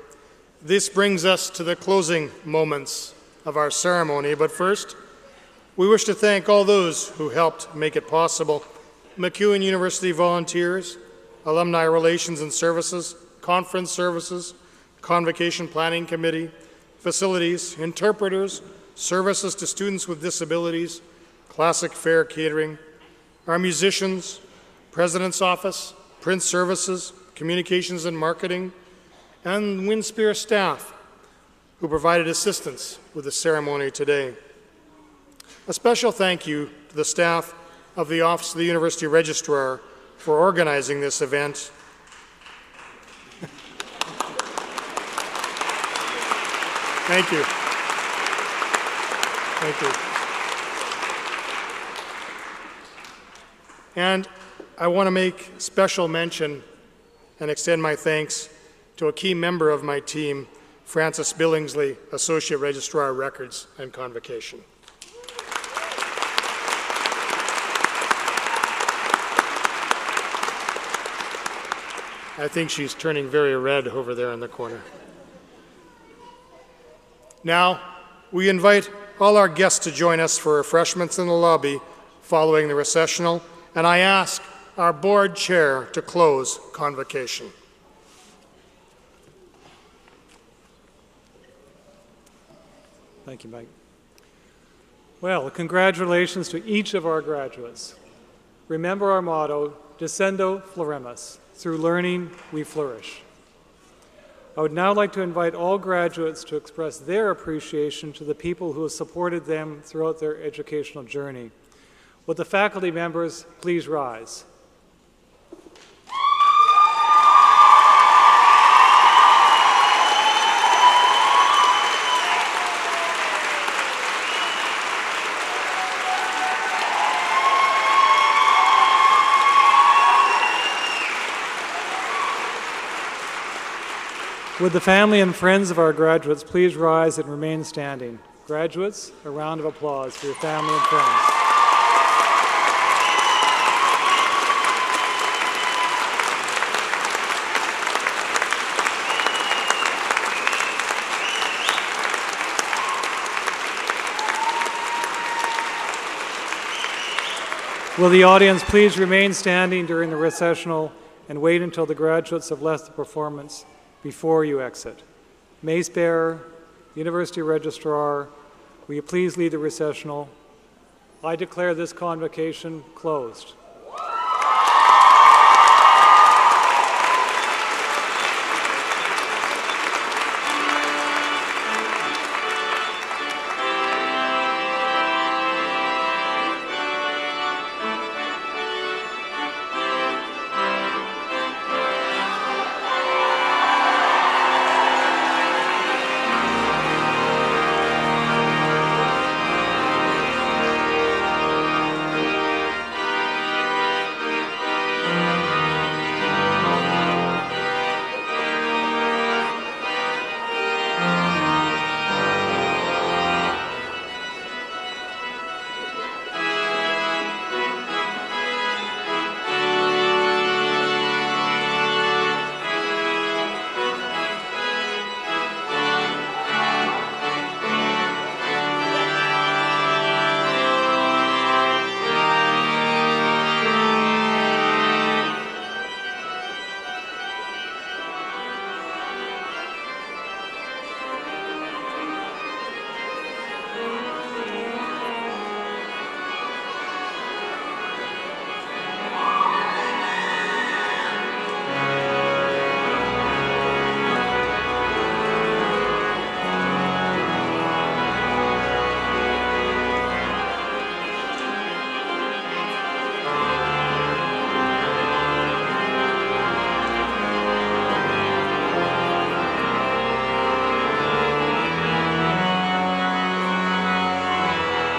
This brings us to the closing moments of our ceremony, but first, we wish to thank all those who helped make it possible. MacEwan University volunteers, Alumni Relations and Services, Conference Services, Convocation Planning Committee, facilities, interpreters, services to students with disabilities, Classic Fare Catering, our musicians, President's Office, Print Services, Communications and Marketing, and Winspear staff who provided assistance with the ceremony today. A special thank you to the staff of the Office of the University Registrar for organizing this event. Thank you. Thank you. And I want to make special mention and extend my thanks to a key member of my team, Francis Billingsley, Associate Registrar, Records and Convocation. I think she's turning very red over there in the corner. Now, we invite all our guests to join us for refreshments in the lobby following the recessional, and I ask our board chair to close convocation. Thank you, Mike. Well, congratulations to each of our graduates. Remember our motto, Descendo Floremus, through learning we flourish. I would now like to invite all graduates to express their appreciation to the people who have supported them throughout their educational journey. Would the faculty members please rise? Would the family and friends of our graduates please rise and remain standing? Graduates, a round of applause for your family and friends. Will the audience please remain standing during the recessional and wait until the graduates have left the performance before you exit. Mace bearer, University Registrar, will you please lead the recessional? I declare this convocation closed.